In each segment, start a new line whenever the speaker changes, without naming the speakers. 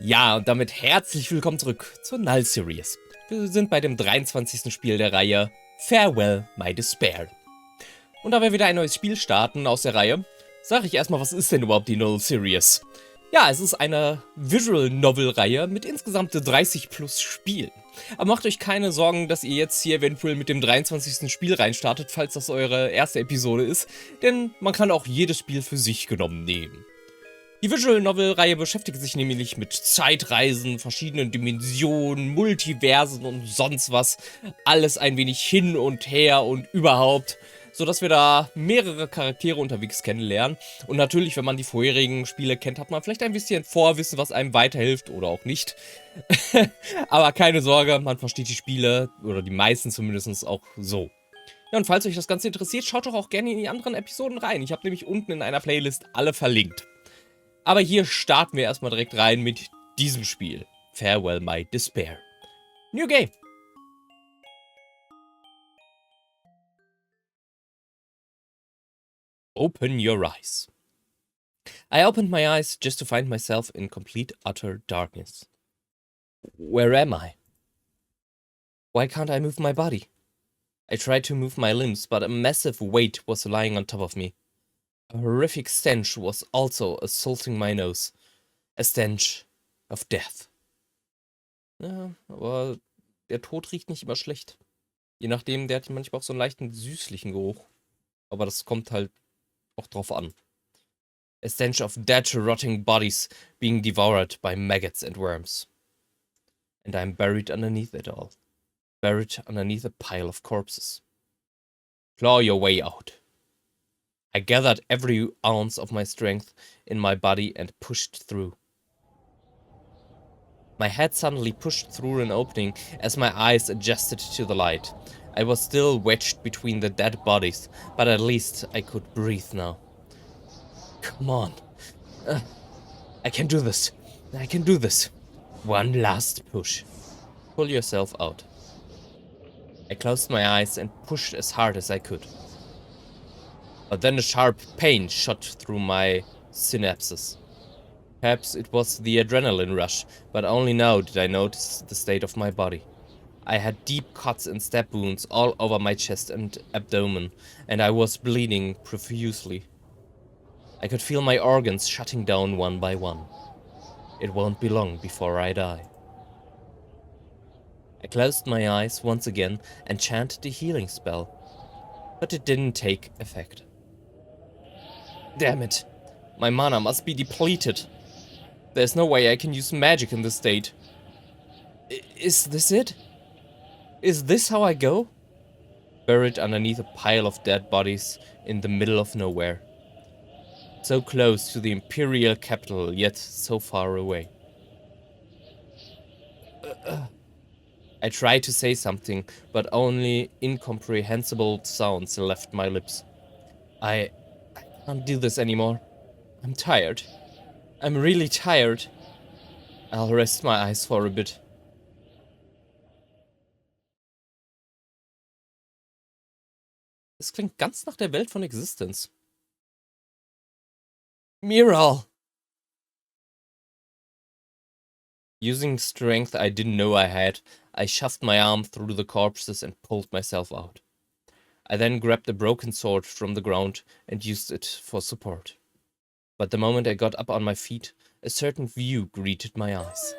Ja, und damit herzlich willkommen zurück zur Null Serie. Wir sind bei dem 23. Spiel der Reihe Farewell, My Despair. Und da wir wieder ein neues Spiel starten aus der Reihe, sage ich erstmal, was ist denn überhaupt die Null Serie? Ja, es ist eine Visual Novel Reihe mit insgesamt 30 plus Spielen. Aber macht euch keine Sorgen, dass ihr jetzt hier eventuell mit dem 23. Spiel reinstartet, falls das eure erste Episode ist, denn man kann auch jedes Spiel für sich genommen nehmen. Die Visual Novel-Reihe beschäftigt sich nämlich mit Zeitreisen, verschiedenen Dimensionen, Multiversen und sonst was. Alles ein wenig hin und her und überhaupt, sodass wir da mehrere Charaktere unterwegs kennenlernen. Und natürlich, wenn man die vorherigen Spiele kennt, hat man vielleicht ein bisschen Vorwissen, was einem weiterhilft oder auch nicht. Aber keine Sorge, man versteht die Spiele, oder die meisten zumindest, auch so. Ja, und falls euch das Ganze interessiert, schaut doch auch gerne in die anderen Episoden rein. Ich habe nämlich unten in einer Playlist alle verlinkt. Aber hier starten wir erstmal direkt rein mit diesem Spiel. Farewell, My Despair. New Game. Open your eyes. I opened my eyes just to find myself in complete, utter darkness. Where am I? Why can't I move my body? I tried to move my limbs, but a massive weight was lying on top of me. A horrific stench was also assaulting my nose. A stench of death. Ja, aber der Tod riecht nicht immer schlecht. Je nachdem, der hat manchmal auch so einen leichten süßlichen Geruch. Aber das kommt halt auch drauf an. A stench of dead, rotting bodies being devoured by maggots and worms. And I'm buried underneath it all. Buried underneath a pile of corpses. Claw your way out. I gathered every ounce of my strength in my body and pushed through. My head suddenly pushed through an opening as my eyes adjusted to the light. I was still wedged between the dead bodies, but at least I could breathe now. Come on. I can do this. I can do this. One last push. Pull yourself out. I closed my eyes and pushed as hard as I could. But then a sharp pain shot through my synapses. Perhaps it was the adrenaline rush, but only now did I notice the state of my body. I had deep cuts and stab wounds all over my chest and abdomen, and I was bleeding profusely. I could feel my organs shutting down one by one. It won't be long before I die. I closed my eyes once again and chanted the healing spell, but it didn't take effect. Damn it! My mana must be depleted. There's no way I can use magic in this state. Is this it? Is this how I go? Buried underneath a pile of dead bodies in the middle of nowhere. So close to the imperial capital, yet so far away. I tried to say something, but only incomprehensible sounds left my lips. I can't do this anymore. I'm tired. I'm really tired. I'll rest my eyes for a bit. Das klingt ganz nach der Welt von Existence. Miral! Using strength I didn't know I had, I shoved my arm through the corpses and pulled myself out. I then grabbed a broken sword from the ground and used it for support. But the moment I got up on my feet, a certain view greeted my eyes.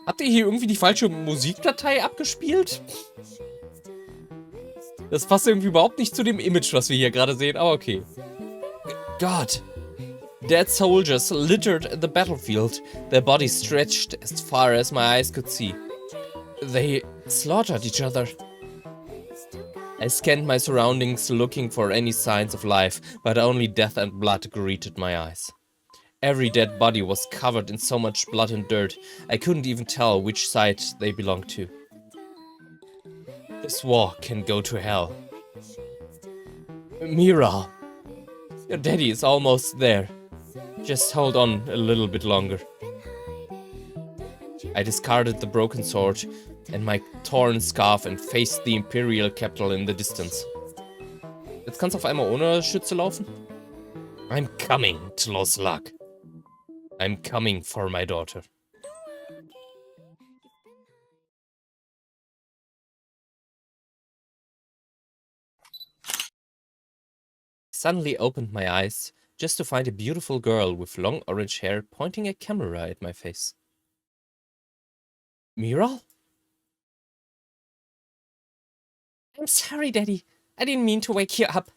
Habt ihr hier irgendwie die falsche Musikdatei abgespielt? Das passt irgendwie überhaupt nicht zu dem Image, was wir hier gerade sehen, aber okay. God! Dead soldiers littered the battlefield, their bodies stretched as far as my eyes could see. They slaughtered each other. I scanned my surroundings looking for any signs of life, but only death and blood greeted my eyes. Every dead body was covered in so much blood and dirt, I couldn't even tell which side they belonged to. This war can go to hell. Miral, your daddy is almost there. Just hold on a little bit longer. I discarded the broken sword and my torn scarf and faced the imperial capital in the distance. Jetzt kannst du auf einmal ohne Schütze laufen? I'm coming, Tlosluck. I'm coming for my daughter. Suddenly opened my eyes just to find a beautiful girl with long orange hair pointing a camera at my face. Miral? I'm sorry, Daddy. I didn't mean to wake you up.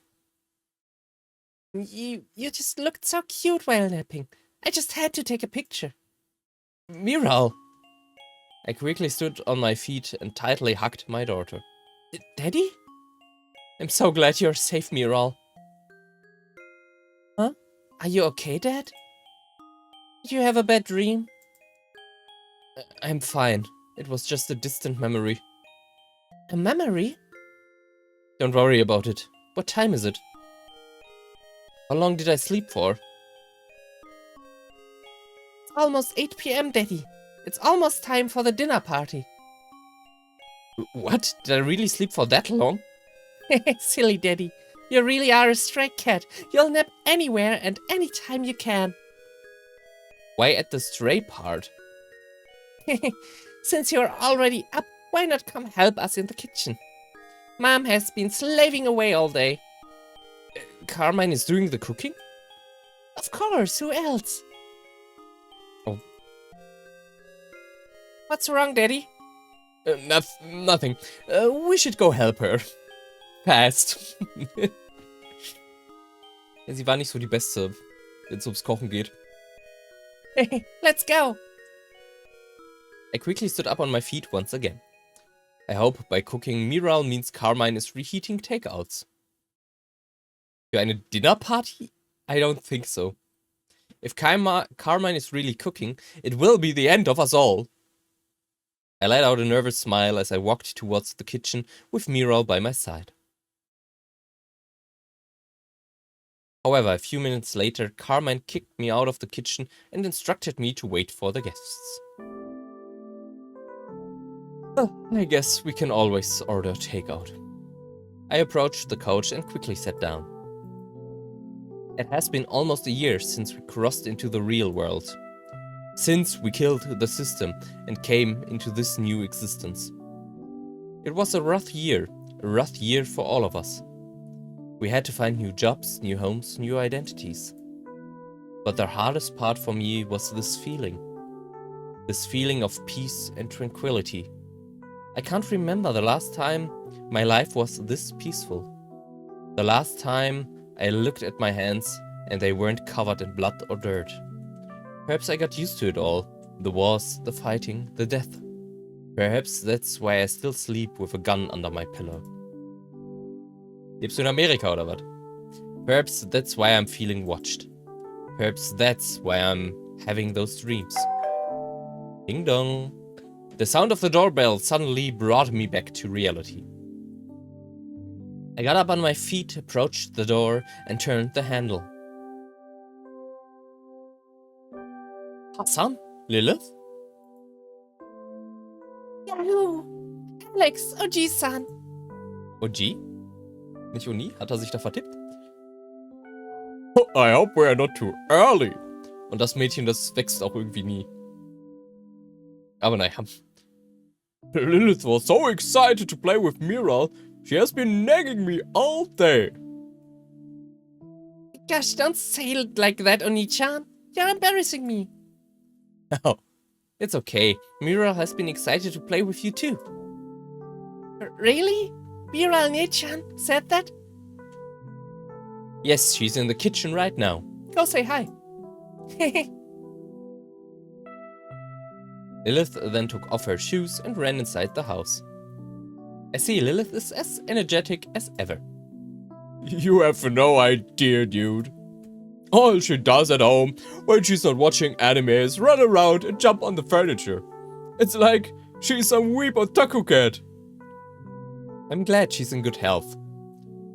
You just looked so cute while napping. I just had to take a picture. Miral! I quickly stood on my feet and tightly hugged my daughter. Daddy? I'm so glad you're safe, Miral. Huh? Are you okay, Dad? Did you have a bad dream? I'm fine. It was just a distant memory. A memory? Don't worry about it. What time is it? How long did I sleep for? It's almost 8 p.m., Daddy. It's almost time for the dinner party. What? Did I really sleep for that long? Silly Daddy. You really are a stray cat. You'll nap anywhere and anytime you can. Why at the stray part? Since you're already up, why not come help us in the kitchen? Mom has been slaving away all day. Carmine is doing the cooking? Of course, who else? Oh. What's wrong, Daddy? Nothing. We should go help her. Fast. Ja, sie war nicht so die Beste, wenn es ums Kochen geht. Let's go! I quickly stood up on my feet once again. I hope by cooking Miral means Carmine is reheating takeouts. Für eine dinner party? I don't think so. If Carmine is really cooking, it will be the end of us all. I let out a nervous smile as I walked towards the kitchen with Miral by my side. However, a few minutes later, Carmine kicked me out of the kitchen and instructed me to wait for the guests. Well, I guess we can always order takeout. I approached the couch and quickly sat down. It has been almost a year since we crossed into the real world. Since we killed the system and came into this new existence. It was a rough year for all of us. We had to find new jobs, new homes, new identities. But the hardest part for me was this feeling of peace and tranquility. I can't remember the last time my life was this peaceful. The last time I looked at my hands and they weren't covered in blood or dirt. Perhaps I got used to it all. The wars, the fighting, the death. Perhaps that's why I still sleep with a gun under my pillow. Lebst du in Amerika oder was? Perhaps that's why I'm feeling watched. Perhaps that's why I'm having those dreams. Ding dong. The sound of the doorbell suddenly brought me back to reality. I got up on my feet, approached the door, and turned the handle. Hassan? Lilith? Yahoo! Alex, Oji-san. Oji? Nicht Uni? Hat er sich da vertippt? I hope we're not too early. Und das Mädchen, das wächst auch irgendwie nie. Aber naja. Lilith was so excited to play with Miral. She has been nagging me all day. Gosh, don't say it like that, Oni-chan. You're embarrassing me. Oh, it's okay. Miral has been excited to play with you too. Really? Miral-chan said that? Yes, she's in the kitchen right now. Go say hi. Lilith then took off her shoes and ran inside the house. I see Lilith is as energetic as ever. You have no idea, dude. All she does at home when she's not watching anime is run around and jump on the furniture. It's like she's some weep otaku cat. I'm glad she's in good health.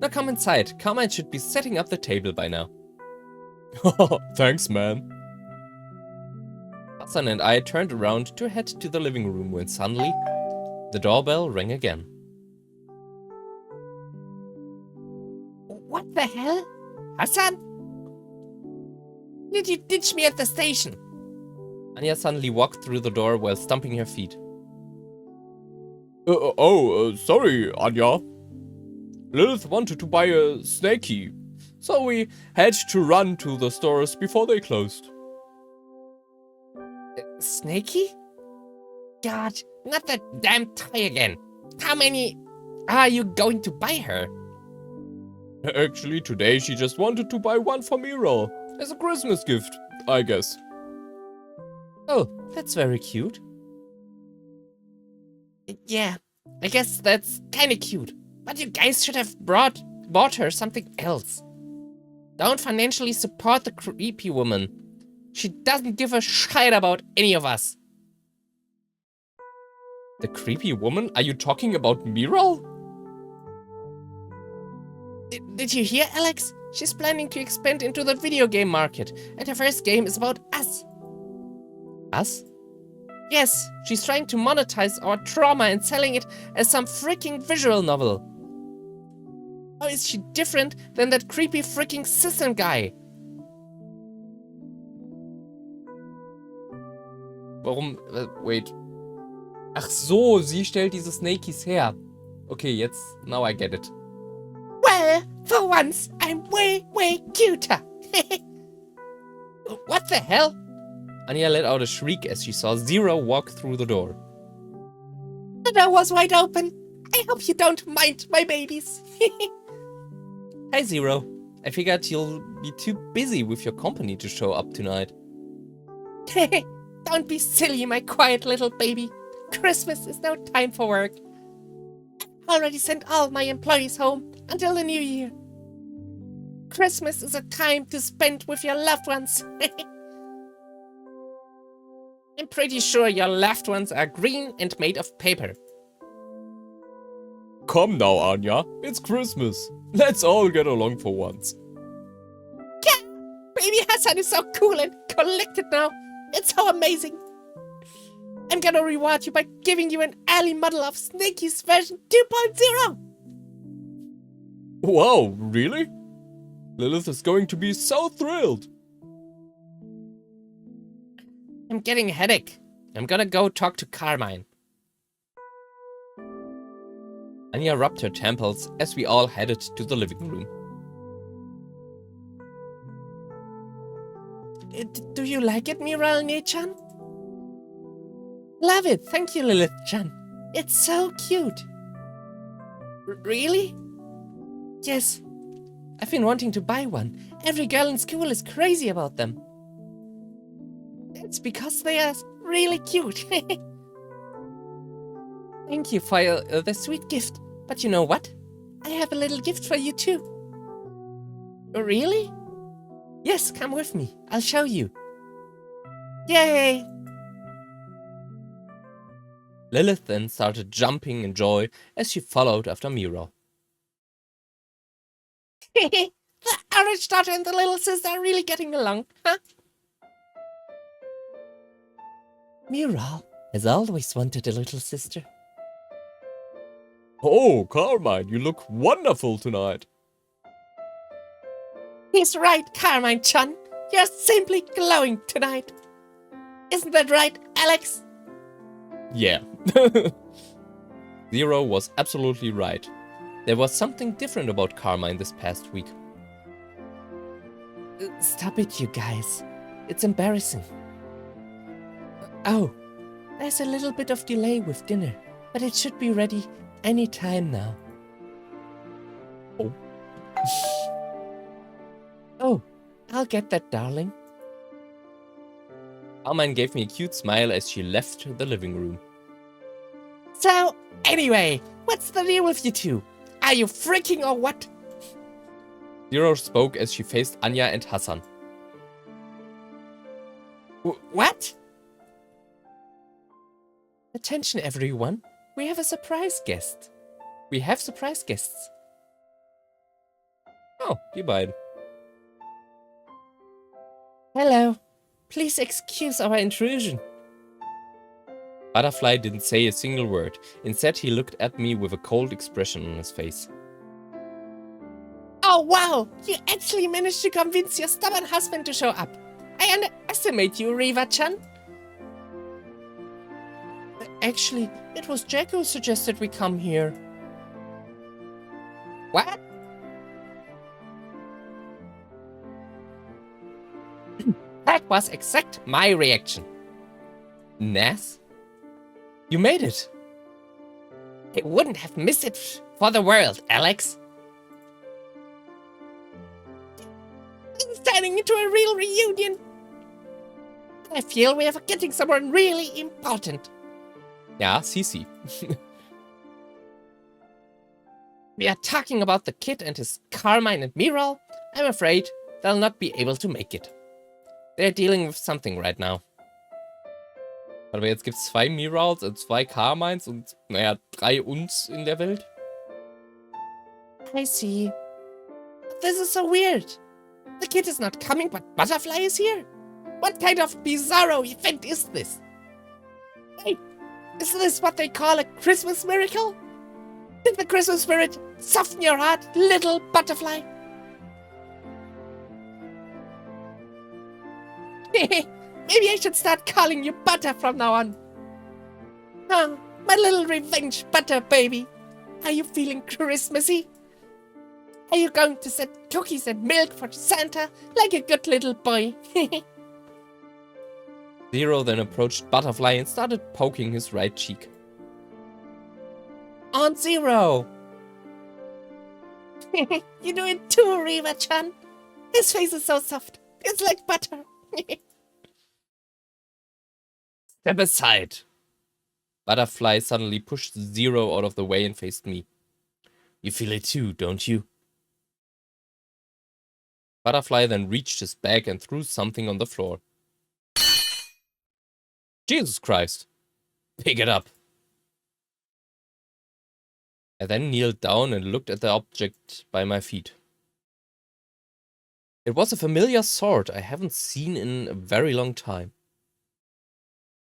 Now come inside. Carmine should be setting up the table by now. Thanks, man. Hassan and I turned around to head to the living room when suddenly the doorbell rang again. What the hell? Hassan? Did you ditch me at the station? Anya suddenly walked through the door while stomping her feet.
Sorry, Anya. Lilith wanted to buy a snaky, so we had to run to the stores before they closed.
Snaky? God, not that damn toy again. How many are you going to buy her?
Actually, today she just wanted to buy one for Mira as a Christmas gift, I guess.
Oh, that's very cute. Yeah, I guess that's kinda cute. But you guys should have bought her something else. Don't financially support the creepy woman. She doesn't give a shit about any of us.
The creepy woman? Are you talking about Mira?
Did you hear, Alex? She's planning to expand into the video game market, and her first game is about us. Us? Yes, she's trying to monetize our trauma and selling it as some freaking visual novel. How is she different than that creepy freaking system guy?
Warum? Wait. Ach so, sie stellt diese Snakies her. Okay, jetzt, now I get it.
Well, for once, I'm way, way cuter. What the hell?
Anya let out a shriek as she saw Zero walk through the door.
The door was wide open. I hope you don't mind my babies.
Hi, Zero. I figured you'll be too busy with your company to show up tonight.
Don't be silly, my quiet little baby. Christmas is no time for work. I already sent all my employees home until the new year. Christmas is a time to spend with your loved ones. I'm pretty sure your loved ones are green and made of paper.
Come now, Anya. It's Christmas. Let's all get along for once.
Yeah, baby Hassan is so cool and collected now. It's so amazing. I'm gonna reward you by giving you an early model of Snaky's version 2.0.
Wow, really? Lilith is going to be so thrilled.
I'm getting a headache. I'm gonna go talk to Carmine.
Anya rubbed her temples as we all headed to the living room.
Do you like it, Miralne-chan? Love it, thank you, Lilith-chan. It's so cute. Really? Yes. I've been wanting to buy one. Every girl in school is crazy about them. It's because they are really cute. Thank you for the sweet gift. But you know what? I have a little gift for you too. Really? Yes, come with me. I'll show you. Yay!
Lilith then started jumping in joy as she followed after Mira.
The orange daughter and the little sister are really getting along, huh? Mira has always wanted a little sister.
Oh, Carmine, you look wonderful tonight.
He's right, Carmine-chan. You're simply glowing tonight. Isn't that right, Alex?
Yeah. Zero was absolutely right. There was something different about Carmine this past week.
Stop it, you guys. It's embarrassing. Oh, there's a little bit of delay with dinner, but it should be ready any time now.
Oh.
Oh, I'll get that, darling.
Carmine gave me a cute smile as she left the living room.
So, anyway, what's the deal with you two? Are you freaking or what?
Zero spoke as she faced Anya and Hassan.
What? Attention, everyone. We have a surprise guest. We have surprise guests.
Oh, die beiden.
Hello. Please excuse our intrusion.
Butterfly didn't say a single word. Instead, he looked at me with a cold expression on his face.
Oh, wow! You actually managed to convince your stubborn husband to show up. I underestimate you, Riva-chan. Actually, it was Jack who suggested we come here. What? That was exact my reaction. Nas? You made it. I wouldn't have missed it for the world, Alex. I'm turning into a real reunion. I feel we are forgetting someone really important. Ja, Sisi. We are talking about the kid and his Carmine and Miral. I'm afraid they'll not be able to make it. They're dealing with something right now. Aber jetzt gibt's 2 Mirals und 2 Carmines und, naja, 3 uns in der Welt. I see. This is so weird. The kid is not coming, but Butterfly is here. What kind of bizarro event is this? Wait, is this what they call a Christmas miracle? Did the Christmas spirit soften your heart, little butterfly? Maybe I should start calling you Butter from now on. Oh, my little revenge butter baby. Are you feeling Christmassy? Are you going to set cookies and milk for Santa like a good little boy? Zero then approached Butterfly and started poking his right cheek. Aunt Zero! You do it too, Riva-chan. His face is so soft. It's like butter. Step aside. Butterfly suddenly pushed Zero out of the way and faced me. You feel it too, don't you? Butterfly then reached his bag and threw something on the floor. Jesus Christ. Pick it up. I then kneeled down and looked at the object by my feet. It was a familiar sword I haven't seen in a very long time.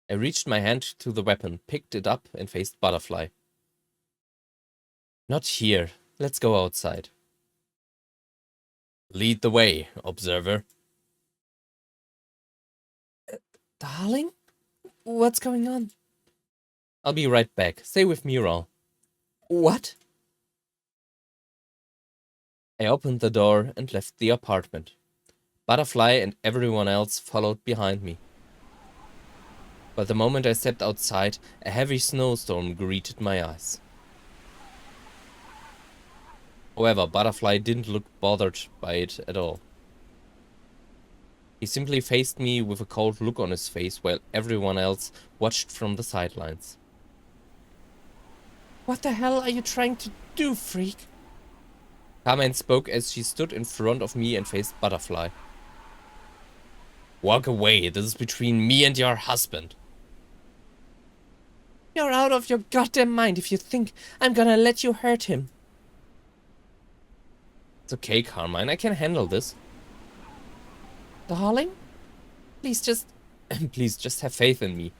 I reached my hand to the weapon, picked it up, and faced Butterfly. Not here. Let's go outside. Lead the way, observer. Darling? What's going on? I'll be right back. Stay with me, Raul. What? I opened the door and left the apartment. Butterfly and everyone else followed behind me. But the moment I stepped outside, a heavy snowstorm greeted my eyes. However, Butterfly didn't look bothered by it at all. He simply faced me with a cold look on his face while everyone else watched from the sidelines. What the hell are you trying to do, freak? Carmine spoke as she stood in front of me and faced Butterfly. Walk away, this is between me and your husband. You're out of your goddamn mind if you think I'm gonna let you hurt him. It's okay, Carmine, I can handle this. Darling? Please just have faith in me.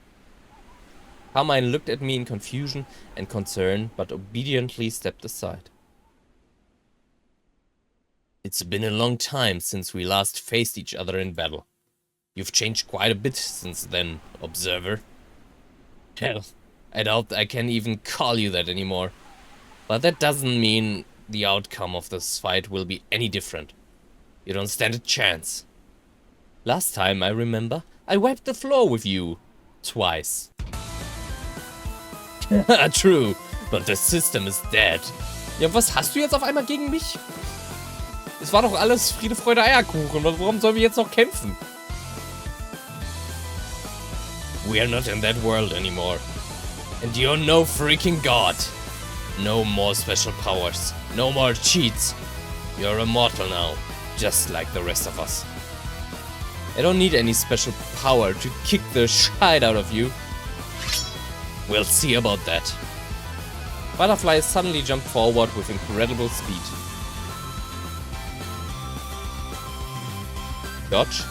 Carmine looked at me in confusion and concern, but obediently stepped aside. It's been a long time since we last faced each other in battle. You've changed quite a bit since then, observer. Hell, I doubt I can even call you that anymore. But that doesn't mean the outcome of this fight will be any different. You don't stand a chance. Last time, I remember, I wiped the floor with you. Twice. True, but the system is dead. Ja, was hast du jetzt auf einmal gegen mich? Es war doch alles Friede, Freude, Eierkuchen. Warum sollen wir jetzt noch kämpfen? We are not in that world anymore. And you're no freaking god. No more special powers. No more cheats. You're immortal now, just like the rest of us. I don't need any special power to kick the shit out of you. We'll see about that. Butterfly suddenly jumped forward with incredible speed. Dodge?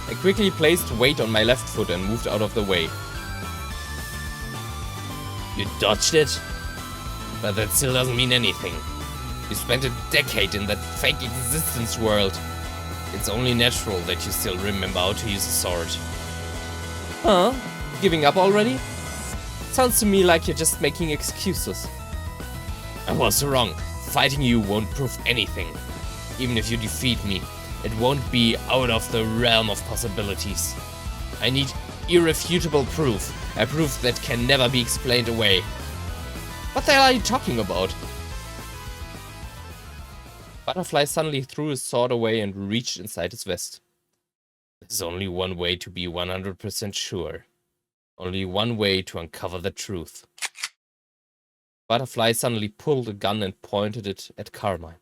I quickly placed weight on my left foot and moved out of the way. You dodged it? But that still doesn't mean anything. You spent a decade in that fake existence world. It's only natural that you still remember how to use a sword. Huh? Giving up already? Sounds to me like you're just making excuses. I was wrong. Fighting you won't prove anything. Even if you defeat me, it won't be out of the realm of possibilities. I need irrefutable proof. A proof that can never be explained away. What the hell are you talking about? Butterfly suddenly threw his sword away and reached inside his vest. There's only one way to be 100% sure. Only one way to uncover the truth. Butterfly suddenly pulled a gun and pointed it at Carmine.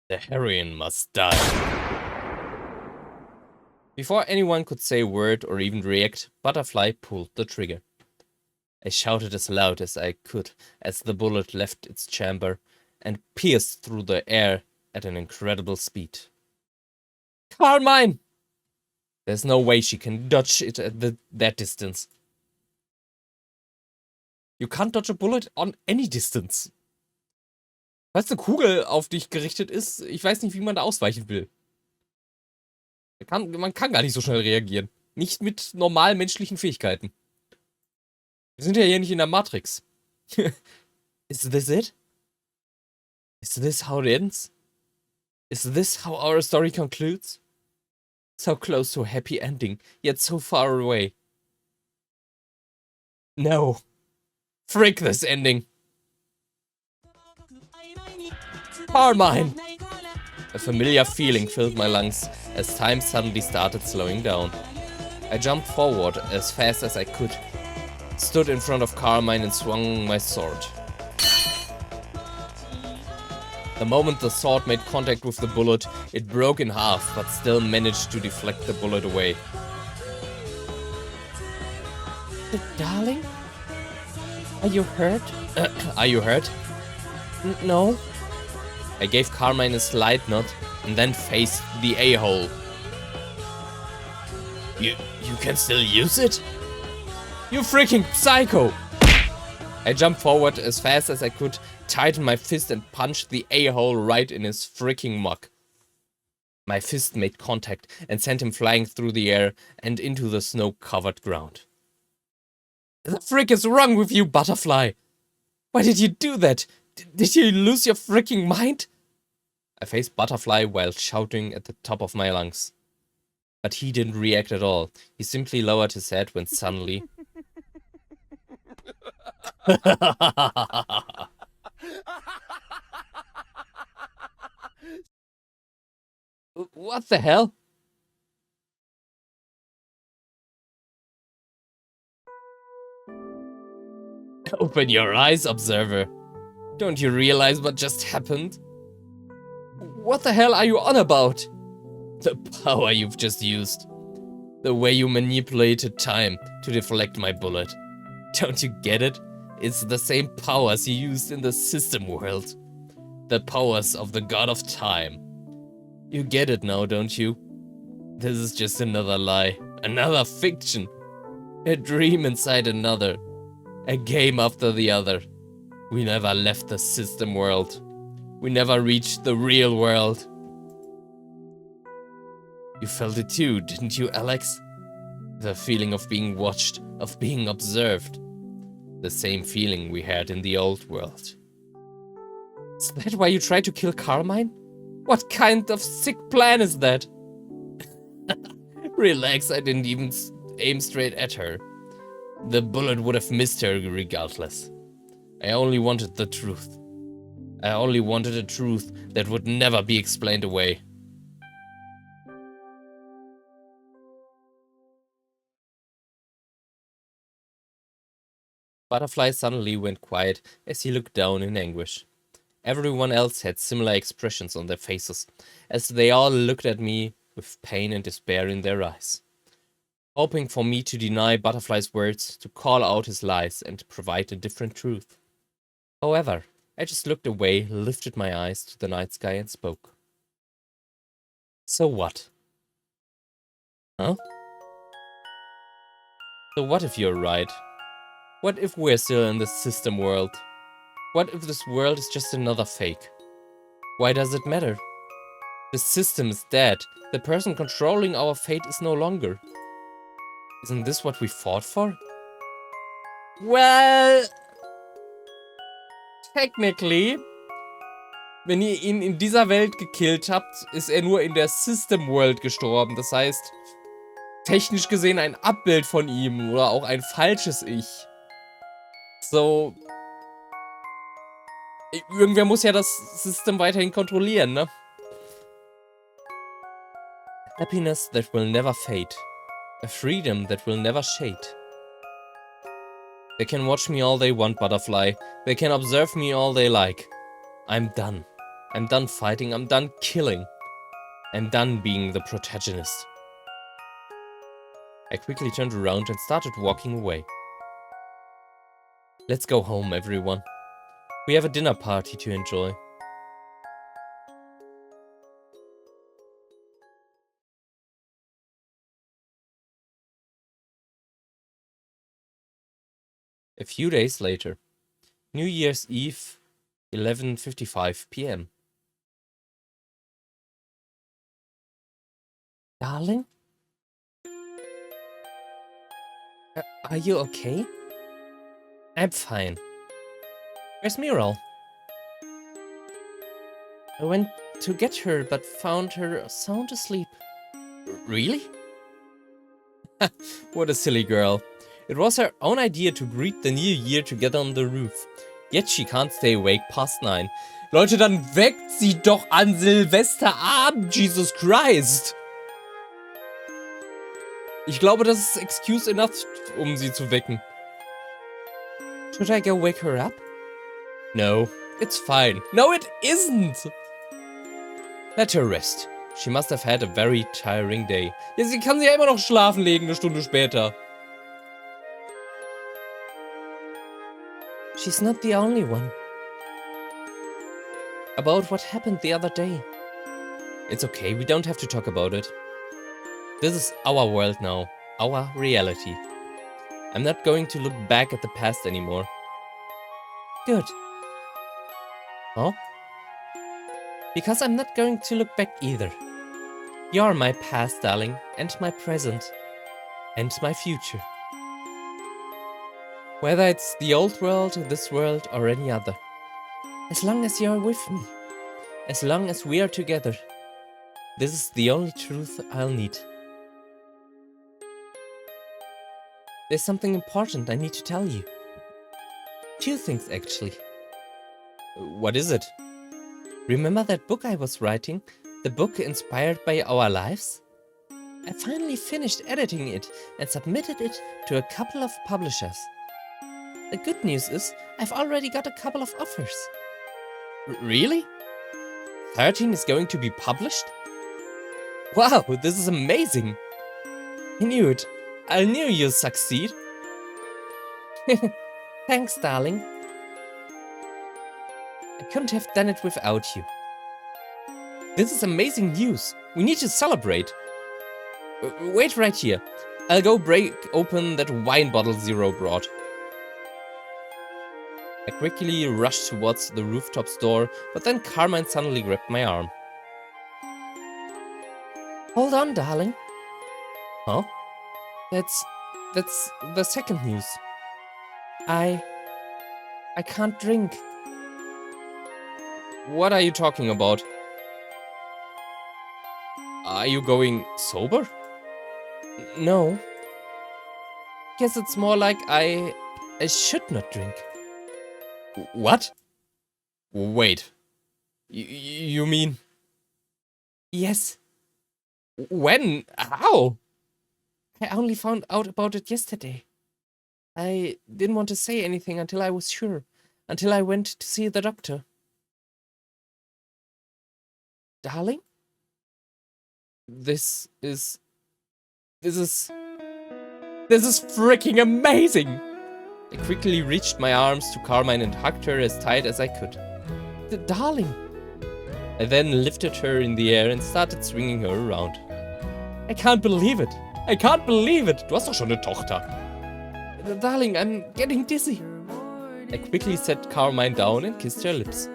The heroine must die. Before anyone could say a word or even react, Butterfly pulled the trigger. I shouted as loud as I could as the bullet left its chamber and pierced through the air at an incredible speed. Carmine! There's no way she can dodge it at that distance. You can't dodge a bullet on any distance. Falls eine Kugel auf dich gerichtet ist, ich weiß nicht, wie man da ausweichen will. Man kann gar nicht so schnell reagieren. Nicht mit normalen menschlichen Fähigkeiten. Wir sind ja hier nicht in der Matrix. Is this it? Is this how it ends? Is this how our story concludes? So close to a happy ending, yet so far away. No. Frick this ending. Carmine! A familiar feeling filled my lungs as time suddenly started slowing down. I jumped forward as fast as I could, stood in front of Carmine and swung my sword. The moment the sword made contact with the bullet, it broke in half, but still managed to deflect the bullet away. Darling? Are you hurt? Are you hurt? No. I gave Carmine a slight nod and then faced the a-hole. You can still use it? You freaking psycho! I jumped forward as fast as I could, tightened my fist and punched the a-hole right in his freaking mug. My fist made contact and sent him flying through the air and into the snow-covered ground. The frick is wrong with you, Butterfly? Why did you do that? Did you lose your freaking mind? I faced Butterfly while shouting at the top of my lungs. But he didn't react at all. He simply lowered his head when suddenly... What the hell? Open your eyes, observer. Don't you realize what just happened? What the hell are you on about? The power you've just used. The way you manipulated time to deflect my bullet. Don't you get it? It's the same powers you used in the system world. The powers of the god of time. You get it now, don't you? This is just another lie. Another fiction. A dream inside another. A game after the other. We never left the system world. We never reached the real world. You felt it too, didn't you, Alex? The feeling of being watched, of being observed. The same feeling we had in the old world. Is that why you tried to kill Carmine? What kind of sick plan is that? Relax, I didn't even aim straight at her. The bullet would have missed her regardless. I only wanted the truth. I only wanted a truth that would never be explained away. Butterfly suddenly went quiet as he looked down in anguish. Everyone else had similar expressions on their faces, as they all looked at me with pain and despair in their eyes, hoping for me to deny Butterfly's words, to call out his lies, and provide a different truth. However, I just looked away, lifted my eyes to the night sky, and spoke. So what? Huh? So what if you're right? What if we're still in the system world? What if this world is just another fake? Why does it matter? The system is dead. The person controlling our fate is no longer. Isn't this what we fought for? Well, technically, wenn ihr ihn in dieser Welt gekillt habt, ist er nur in der System World gestorben. Das heißt, technisch gesehen ein Abbild von ihm oder auch ein falsches Ich. So, irgendwer muss ja das System weiterhin kontrollieren, ne? Happiness that will never fade. A freedom that will never shade. They can watch me all they want, butterfly. They can observe me all they like. I'm done. I'm done fighting. I'm done killing. I'm done being the protagonist. I quickly turned around and started walking away. Let's go home, everyone. We have a dinner party to enjoy. A few days later, New Year's Eve, 11:55 p.m. Darling? Are you okay? I'm fine. Where's Miral? I went to get her, but found her sound asleep. Really? What a silly girl. It was her own idea to greet the new year together on the roof. Yet she can't stay awake past 9. Leute, dann weckt sie doch an Silvesterabend, Jesus Christ! Ich glaube, das ist excuse enough, um sie zu wecken. Should I go wake her up? No, it's fine. No, it isn't! Let her rest. She must have had a very tiring day. Ja, sie kann sich ja immer noch schlafen legen, eine Stunde später. She's not the only one. About what happened the other day. It's okay, we don't have to talk about it. This is our world now, our reality. I'm not going to look back at the past anymore. Good. Huh? Because I'm not going to look back either. You're my past, darling, and my present, and my future. Whether it's the old world, this world, or any other. As long as you're with me. As long as we are together. This is the only truth I'll need. There's something important I need to tell you. 2 things, actually. What is it? Remember that book I was writing? The book inspired by our lives? I finally finished editing it and submitted it to a couple of publishers. The good news is, I've already got a couple of offers. Really? 13 is going to be published? Wow, this is amazing! I knew it. I knew you'd succeed. Thanks, darling. I couldn't have done it without you. This is amazing news. We need to celebrate. Wait right here. I'll go break open that wine bottle Zero brought. I quickly rushed towards the rooftop's door, but then Carmine suddenly grabbed my arm. Hold on, darling. Huh? That's the second news. I can't drink. What are you talking about? Are you going sober? No. Guess it's more like I should not drink. What? Wait. You mean... Yes. When? How? I only found out about it yesterday. I didn't want to say anything until I was sure. Until I went to see the doctor. Darling? This is freaking amazing! I quickly reached my arms to Carmine and hugged her as tight as I could. Darling! I then lifted her in the air and started swinging her around. I can't believe it! I can't believe it! Du hast doch schon eine Tochter! Darling, I'm getting dizzy. I quickly set Carmine down and kissed her lips.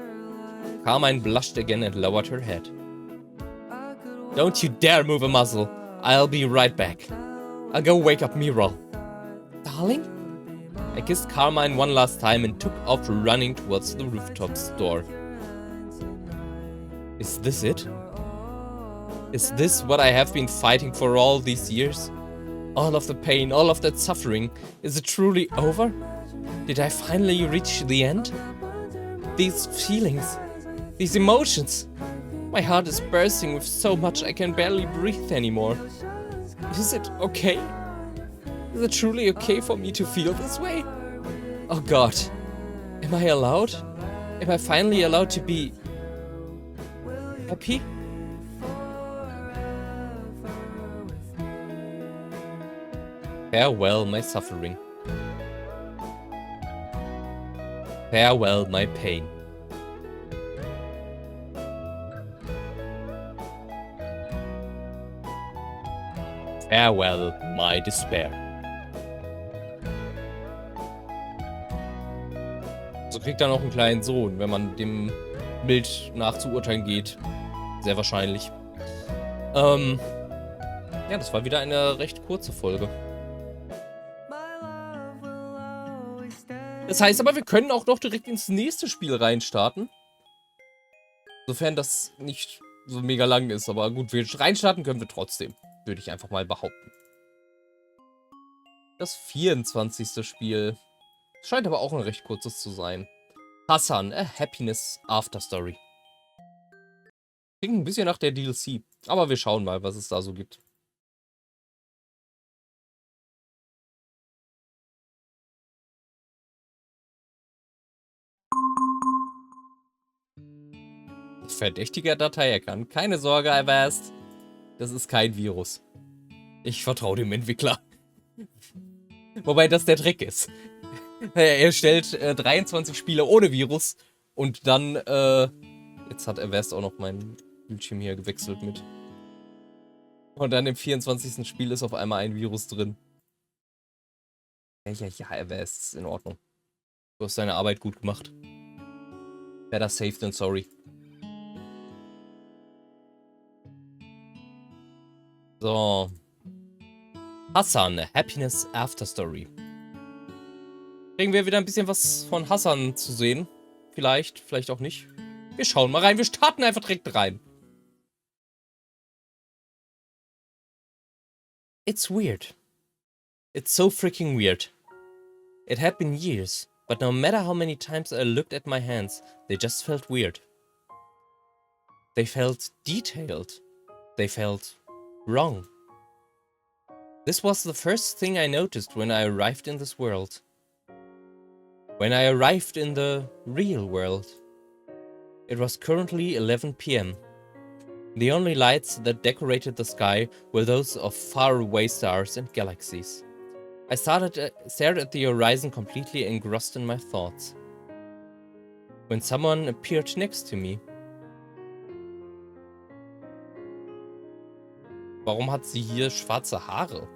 Carmine blushed again and lowered her head. Don't you dare move a muscle. I'll be right back. I'll go wake up Miro. Darling? I kissed Carmine one last time and took off running towards the rooftop's door. Is this it? Is this what I have been fighting for all these years? All of the pain, all of that suffering, is it truly over? Did I finally reach the end? These feelings, these emotions. My heart is bursting with so much I can barely breathe anymore. Is it okay? Is it truly okay for me to feel this way? Oh God, am I allowed? Am I finally allowed to be happy? Farewell, my suffering. Farewell, my pain. Farewell, my despair. So kriegt er noch einen kleinen Sohn, wenn man dem Bild nach zu urteilen geht. Sehr wahrscheinlich. Ja, das war wieder eine recht kurze Folge. Das heißt aber, wir können auch noch direkt ins nächste Spiel reinstarten. Sofern das nicht so mega lang ist. Aber gut, wir reinstarten können wir trotzdem. Würde ich einfach mal behaupten. Das 24. Spiel. Scheint aber auch ein recht kurzes zu sein. Hassan, a Hapiness Story. Klingt ein bisschen nach der DLC. Aber wir schauen mal, was es da so gibt. Verdächtiger Datei erkannt. Keine Sorge, Avast. Das ist kein Virus. Ich vertraue dem Entwickler. Wobei das der Trick ist. Er stellt 23 Spiele ohne Virus und dann, jetzt hat Avast auch noch mein Bildschirm hier gewechselt mit. Und dann im 24. Spiel ist auf einmal ein Virus drin. Ja, Avast ist in Ordnung. Du hast deine Arbeit gut gemacht. Better safe than sorry. So. Hassan, Hapiness Story. Kriegen wir wieder ein bisschen was von Hassan zu sehen. Vielleicht, vielleicht auch nicht. Wir schauen mal rein. Wir starten einfach direkt rein. It's weird. It's so freaking weird. It had been years, but no matter how many times I looked at my hands, they just felt weird. They felt detailed. They felt wrong. This was the first thing I noticed when I arrived in this world. When I arrived in the real world. It was currently 11 p.m. The only lights that decorated the sky were those of faraway stars and galaxies. I stared at the horizon completely engrossed in my thoughts. When someone appeared next to me. Warum hat sie hier schwarze Haare?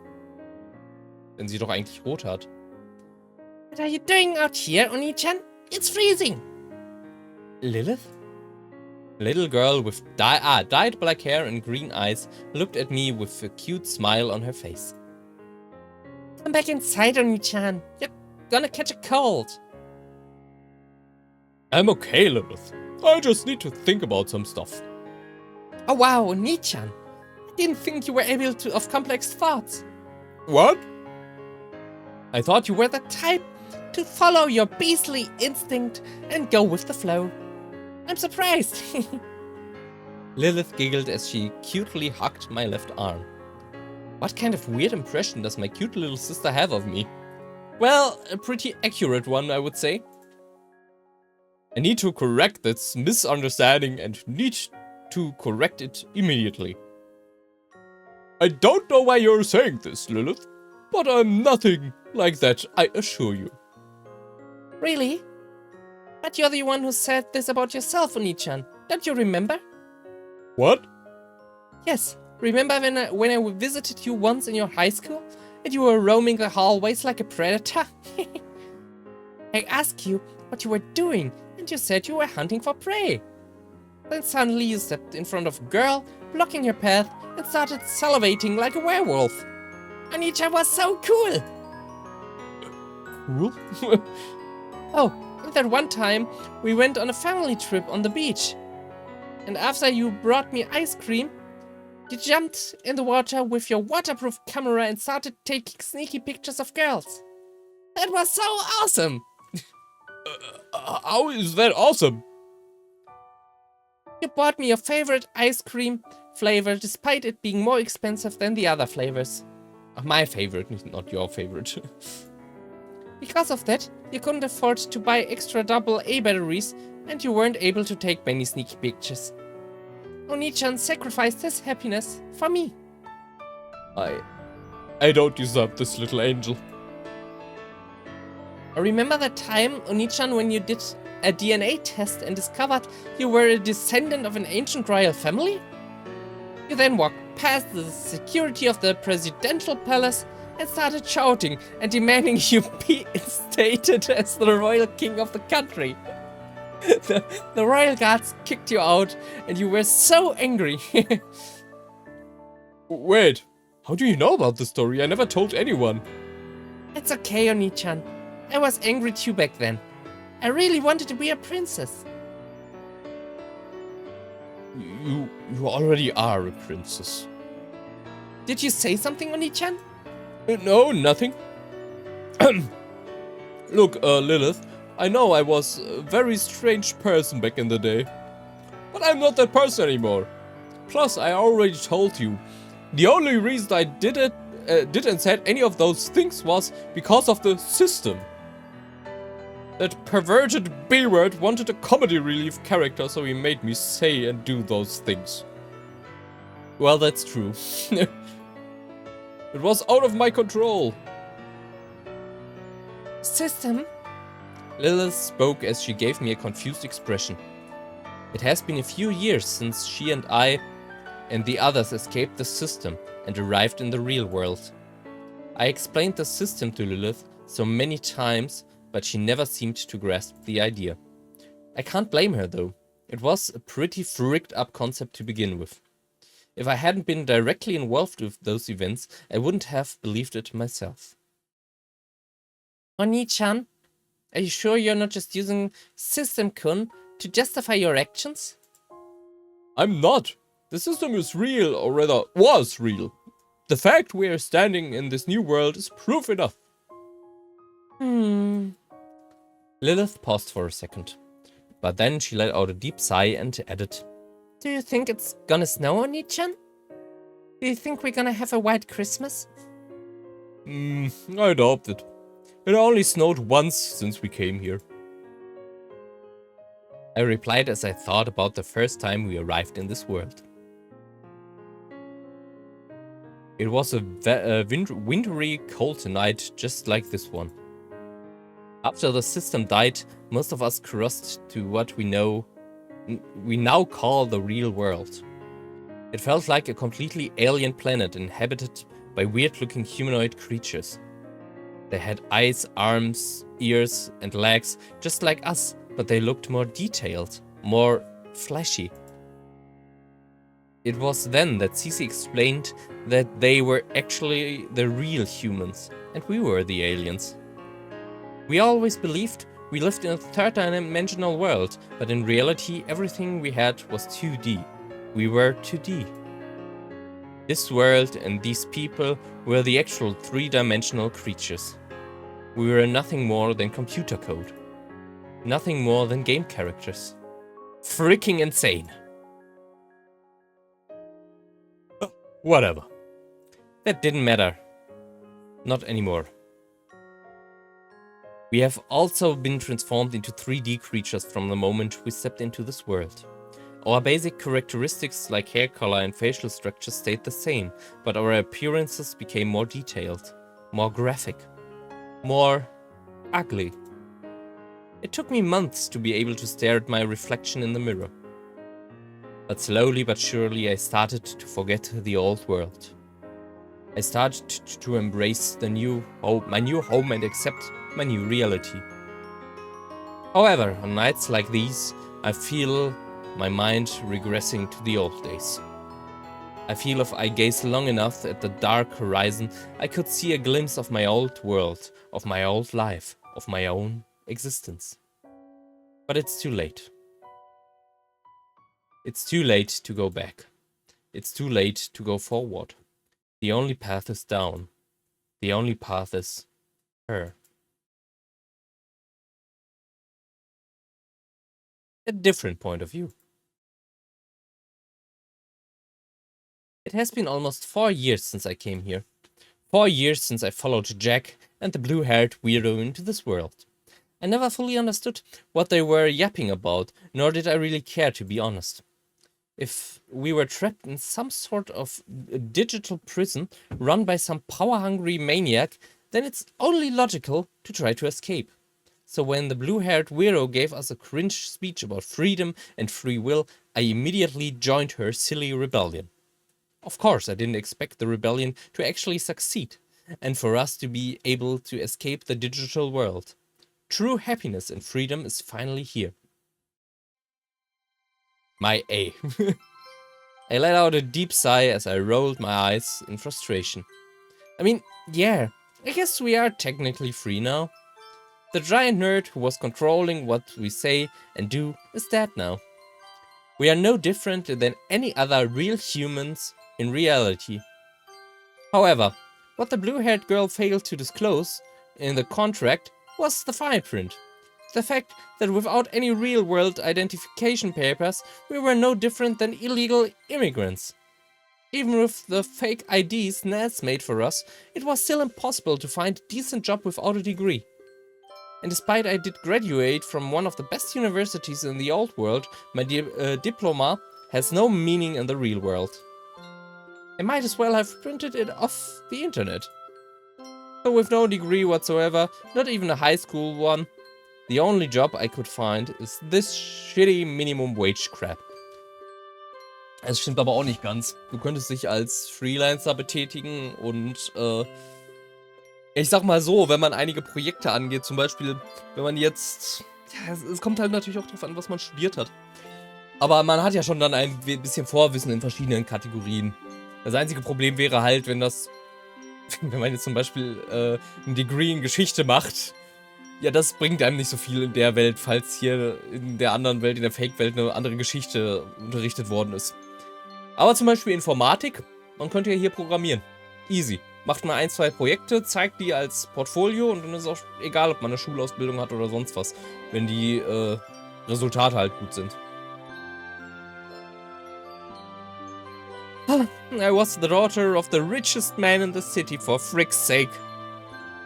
Wenn sie doch eigentlich rot hat. What are you doing out here, Oni-chan? It's freezing. Lilith? A little girl with dyed black hair and green eyes looked at me with a cute smile on her face. Come back inside, Oni-chan. You're gonna catch a cold. I'm okay, Lilith. I just need to think about some stuff. Oh wow, Oni-chan. I didn't think you were able of complex thoughts. What? I thought you were the type to follow your beastly instinct and go with the flow. I'm surprised. Lilith giggled as she cutely hugged my left arm. What kind of weird impression does my cute little sister have of me? Well, a pretty accurate one, I would say. I need to correct this misunderstanding and need to correct it immediately. I don't know why you're saying this, Lilith, but I'm nothing like that, I assure you. Really? But you're the one who said this about yourself, Oni-chan. Don't you remember? What? Yes, remember when I visited you once in your high school and you were roaming the hallways like a predator? I asked you what you were doing and you said you were hunting for prey. Then suddenly you stepped in front of a girl blocking her path and started salivating like a werewolf. Onichan was so cool!
Cool?
Oh, and that one time we went on a family trip on the beach. And after you brought me ice cream, you jumped in the water with your waterproof camera and started taking sneaky pictures of girls. That was so awesome!
How is that awesome?
You bought me your favorite ice cream flavor despite it being more expensive than the other flavors.
My favorite, not your favorite.
Because of that, you couldn't afford to buy extra AA batteries and you weren't able to take many sneaky pictures. Onichan sacrificed his happiness for me.
I don't deserve this little angel.
Remember that time, Onichan, when you did a DNA test and discovered you were a descendant of an ancient royal family? You then walked past the security of the presidential palace and started shouting and demanding you be instated as the royal king of the country. The royal guards kicked you out and you were so angry.
Wait, how do you know about the story? I never told anyone.
It's okay, Onichan. I was angry too back then. I really wanted to be a princess.
You already are a princess.
Did you say something, Onichan?
No, nothing. Look, Lilith, I know I was a very strange person back in the day. But I'm not that person anymore. Plus, I already told you, the only reason I did and said any of those things was because of the system. That perverted B-word wanted a comedy relief character, so he made me say and do those things.
Well, that's true.
It was out of my control.
System?
Lilith spoke as she gave me a confused expression.
It has been a few years since she and I and the others escaped the system and arrived in the real world. I explained the system to Lilith so many times, but she never seemed to grasp the idea. I can't blame her though. It was a pretty freaked up concept to begin with. If I hadn't been directly involved with those events, I wouldn't have believed it myself. Oni-chan, are you sure you're not just using system-kun to justify your actions?
I'm not. The system is real, or rather, was real. The fact we are standing in this new world is proof enough.
Lilith paused for a second, but then she let out a deep sigh and added, Do you think it's gonna snow, Oni-chan? Do you think we're gonna have a white Christmas?
I doubt it. It only snowed once since we came here.
I replied as I thought about the first time we arrived in this world. It was a wintry, cold night just like this one. After the system died, most of us crossed to what we now call the real world. It felt like a completely alien planet inhabited by weird-looking humanoid creatures. They had eyes, arms, ears, and legs, just like us, but they looked more detailed, more fleshy. It was then that Cici explained that they were actually the real humans, and we were the aliens. We always believed we lived in a third-dimensional world, but in reality everything we had was 2D. We were 2D. This world and these people were the actual three-dimensional creatures. We were nothing more than computer code. Nothing more than game characters. Freaking insane.
Whatever.
That didn't matter. Not anymore. We have also been transformed into 3D creatures from the moment we stepped into this world. Our basic characteristics like hair color and facial structure stayed the same, but our appearances became more detailed, more graphic, more ugly. It took me months to be able to stare at my reflection in the mirror. But slowly but surely I started to forget the old world. I started to embrace my new home and accept my new reality. However, on nights like these, I feel my mind regressing to the old days. I feel if I gazed long enough at the dark horizon, I could see a glimpse of my old world, of my old life, of my own existence. But it's too late. It's too late to go back. It's too late to go forward. The only path is down. The only path is her. A different point of view. It has been almost 4 years since I came here. 4 years since I followed Jack and the blue-haired weirdo into this world. I never fully understood what they were yapping about, nor did I really care, to be honest. If we were trapped in some sort of digital prison run by some power-hungry maniac, then it's only logical to try to escape. So when the blue-haired weirdo gave us a cringe speech about freedom and free will, I immediately joined her silly rebellion. Of course, I didn't expect the rebellion to actually succeed, and for us to be able to escape the digital world. True happiness and freedom is finally here. My A. I let out a deep sigh as I rolled my eyes in frustration. I mean, yeah, I guess we are technically free now. The giant nerd who was controlling what we say and do is dead now. We are no different than any other real humans in reality. However, what the blue-haired girl failed to disclose in the contract was the fine print. The fact that without any real-world identification papers, we were no different than illegal immigrants. Even with the fake IDs Naz made for us, it was still impossible to find a decent job without a degree. And despite I did graduate from one of the best universities in the old world, my diploma has no meaning in the real world. I might as well have printed it off the internet. So with no degree whatsoever, not even a high school one, the only job I could find is this shitty minimum wage crap. Es stimmt aber auch nicht ganz. Du könntest dich als Freelancer betätigen und ich sag mal so, wenn man einige Projekte angeht, zum Beispiel, wenn man jetzt, ja, es kommt halt natürlich auch drauf an, was man studiert hat. Aber man hat ja schon dann ein bisschen Vorwissen in verschiedenen Kategorien. Das einzige Problem wäre halt, wenn man jetzt zum Beispiel ein Degree in Geschichte macht, ja, das bringt einem nicht so viel in der Welt, falls hier in der anderen Welt, in der Fake-Welt, eine andere Geschichte unterrichtet worden ist. Aber zum Beispiel Informatik, man könnte ja hier programmieren. Easy. Macht mal 1, 2 Projekte, zeigt die als Portfolio und dann ist es auch egal, ob man eine Schulausbildung hat oder sonst was, wenn die Resultate halt gut sind. I was the daughter of the richest man in the city, for frick's sake.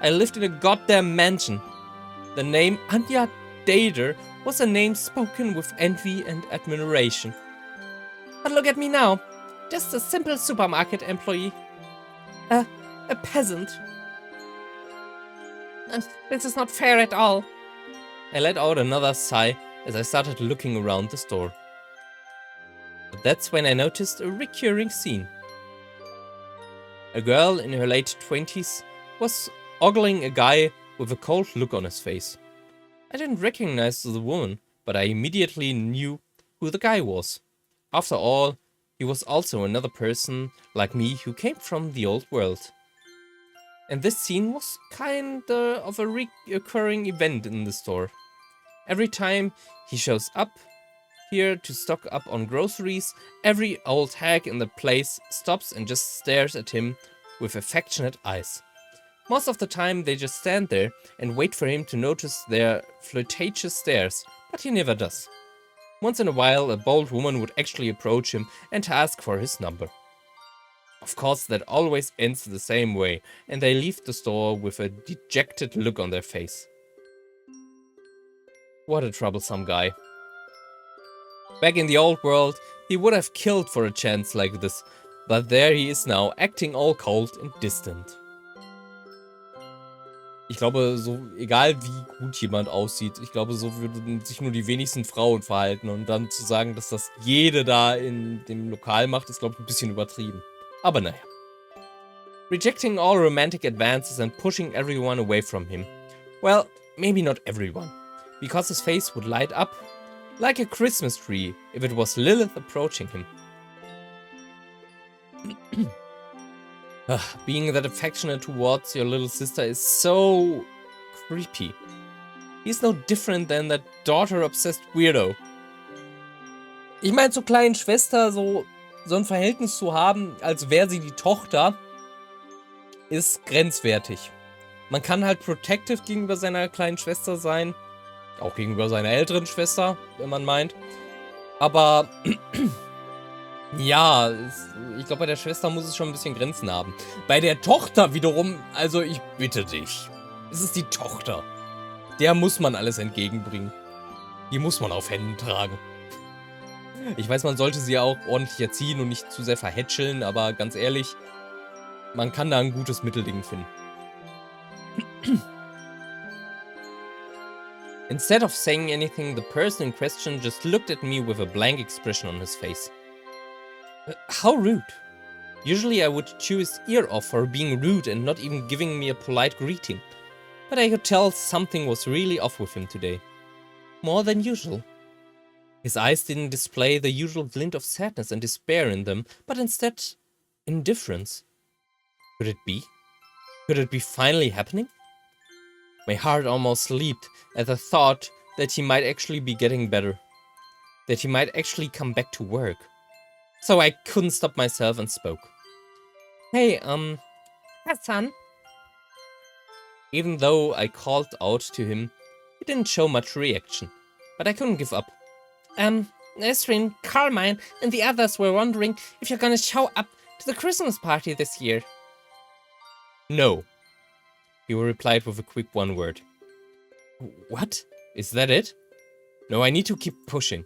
I lived in a goddamn mansion. The name Anya Dader was a name spoken with envy and admiration. But look at me now, just a simple supermarket employee. A peasant. This is not fair at all. I let out another sigh as I started looking around the store. But that's when I noticed a recurring scene. A girl in her late 20s was ogling a guy with a cold look on his face. I didn't recognize the woman, but I immediately knew who the guy was. After all, he was also another person like me who came from the old world. And this scene was kinda of a recurring event in the store. Every time he shows up here to stock up on groceries, every old hag in the place stops and just stares at him with affectionate eyes. Most of the time they just stand there and wait for him to notice their flirtatious stares, but he never does. Once in a while, a bold woman would actually approach him and ask for his number. Of course, that always ends the same way, and they leave the store with a dejected look on their face. What a troublesome guy. Back in the old world, he would have killed for a chance like this, but there he is now, acting all cold and distant. Ich glaube, so egal wie gut jemand aussieht, ich glaube, so würden sich nur die wenigsten Frauen verhalten. Und dann zu sagen, dass das jede da in dem Lokal macht, ist, glaube ich, ein bisschen übertrieben. Aber naja. Rejecting all romantic advances and pushing everyone away from him. Well, maybe not everyone. Because his face would light up like a Christmas tree if it was Lilith approaching him. Being that affectionate towards your little sister is so creepy. He's no different than that daughter-obsessed weirdo. Ich meine, zur kleinen Schwester so ein Verhältnis zu haben, als wäre sie die Tochter, ist grenzwertig. Man kann halt protective gegenüber seiner kleinen Schwester sein, auch gegenüber seiner älteren Schwester, wenn man meint. Aber ja, ich glaube, bei der Schwester muss es schon ein bisschen Grenzen haben. Bei der Tochter wiederum, also ich bitte dich, es ist die Tochter. Der muss man alles entgegenbringen. Die muss man auf Händen tragen. Ich weiß, man sollte sie ja auch ordentlich erziehen und nicht zu sehr verhätscheln, aber ganz ehrlich, man kann da ein gutes Mittelding finden. Instead of saying anything, the person in question just looked at me with a blank expression on his face. How rude. Usually I would chew his ear off for being rude and not even giving me a polite greeting. But I could tell something was really off with him today. More than usual. His eyes didn't display the usual glint of sadness and despair in them, but instead, indifference. Could it be? Could it be finally happening? My heart almost leaped at the thought that he might actually be getting better. That he might actually come back to work. So I couldn't stop myself and spoke. Hey, Hassan? Even though I called out to him, he didn't show much reaction. But I couldn't give up. Nesrin, Carmine, and the others were wondering if you're gonna show up to the Christmas party this year. No. He replied with a quick one word. What? Is that it? No, I need to keep pushing.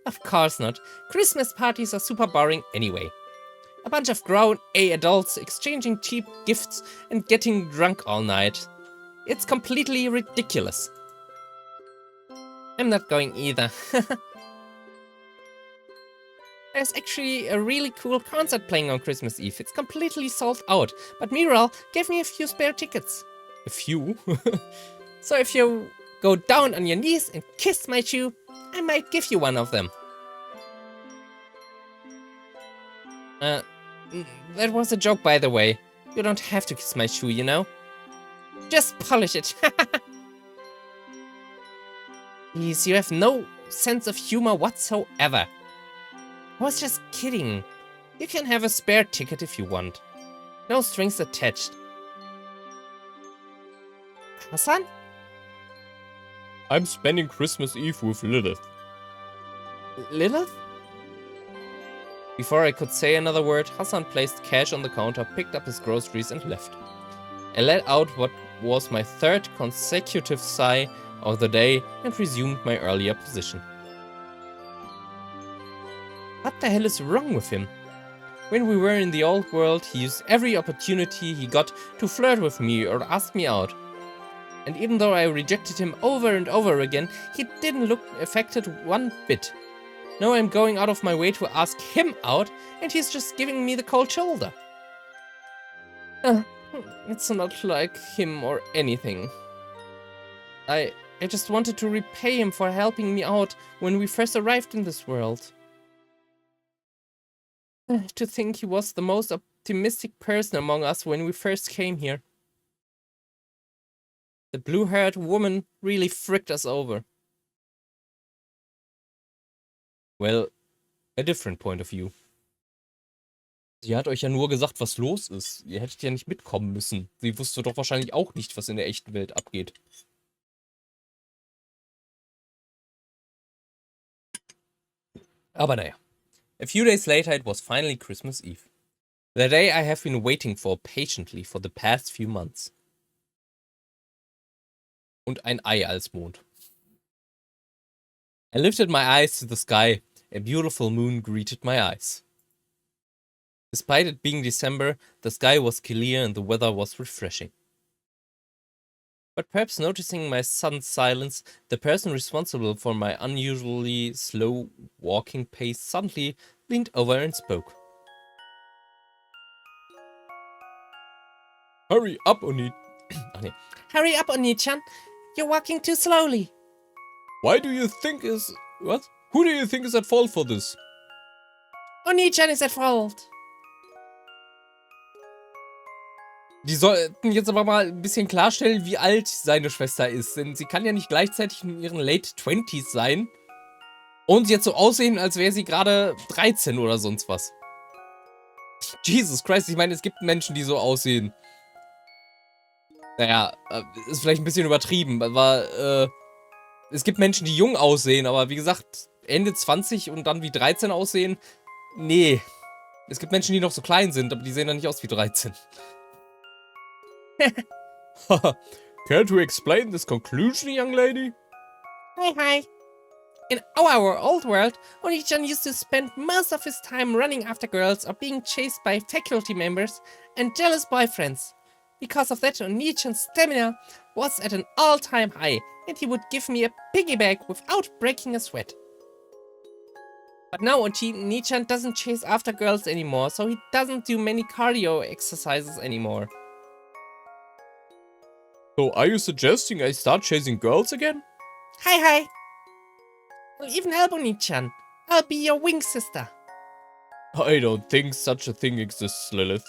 Of course not. Christmas parties are super boring anyway. A bunch of grown-A adults exchanging cheap gifts and getting drunk all night. It's completely ridiculous. I'm not going either. There's actually a really cool concert playing on Christmas Eve. It's completely sold out, but Miral gave me a few spare tickets. A few? So if you go down on your knees and kiss my shoe, I might give you one of them. That was a joke, by the way. You don't have to kiss my shoe, you know? Just polish it. Please, you have no sense of humor whatsoever. I was just kidding. You can have a spare ticket if you want. No strings attached. Hassan?
I'm spending Christmas Eve with Lilith.
Lilith? Before I could say another word, Hassan placed cash on the counter, picked up his groceries and left. I let out what was my third consecutive sigh of the day and resumed my earlier position. What the hell is wrong with him? When we were in the old world, he used every opportunity he got to flirt with me or ask me out. And even though I rejected him over and over again, he didn't look affected one bit. Now I'm going out of my way to ask him out, and he's just giving me the cold shoulder. It's not like him or anything. I just wanted to repay him for helping me out when we first arrived in this world. To think he was the most optimistic person among us when we first came here. The blue-haired woman really fricked us over. Well, a different point of view. Sie hat euch ja nur gesagt, was los ist. Ihr hättet ja nicht mitkommen müssen. Sie wusste doch wahrscheinlich auch nicht, was in der echten Welt abgeht. Aber naja. A few days later, it was finally Christmas Eve. The day I have been waiting for patiently for the past few months. Und ein Ei als Mond. I lifted my eyes to the sky. A beautiful moon greeted my eyes. Despite it being December, the sky was clear and the weather was refreshing. But perhaps noticing my sudden silence, the person responsible for my unusually slow walking pace suddenly leaned over and spoke.
Hurry up, Oni.
Hurry up, Oni-chan. You're walking too slowly.
Why do you think is... What? Who do you think is at fault for this?
Oni-chan is at fault. Die sollten jetzt aber mal ein bisschen klarstellen, wie alt seine Schwester ist. Denn sie kann ja nicht gleichzeitig in ihren Late 20s sein und jetzt so aussehen, als wäre sie gerade 13 oder sonst was. Jesus Christ, ich meine, es gibt Menschen, die so aussehen. Naja, ist vielleicht ein bisschen übertrieben, aber es gibt Menschen, die jung aussehen, aber wie gesagt, Ende 20 und dann wie 13 aussehen, nee. Es gibt Menschen, die noch so klein sind, aber die sehen dann nicht aus wie 13.
Care to explain this conclusion, young lady?
Hi, hi. In our old world, Oni-chan used to spend most of his time running after girls or being chased by faculty members and jealous boyfriends. Because of that, Oni-chan's stamina was at an all-time high, and he would give me a piggyback without breaking a sweat. But now Oni-chan doesn't chase after girls anymore, so he doesn't do many cardio exercises anymore.
So are you suggesting I start chasing girls again?
Hi, hi. I'll even help Oni-chan. I'll be your wing sister.
I don't think such a thing exists, Lilith.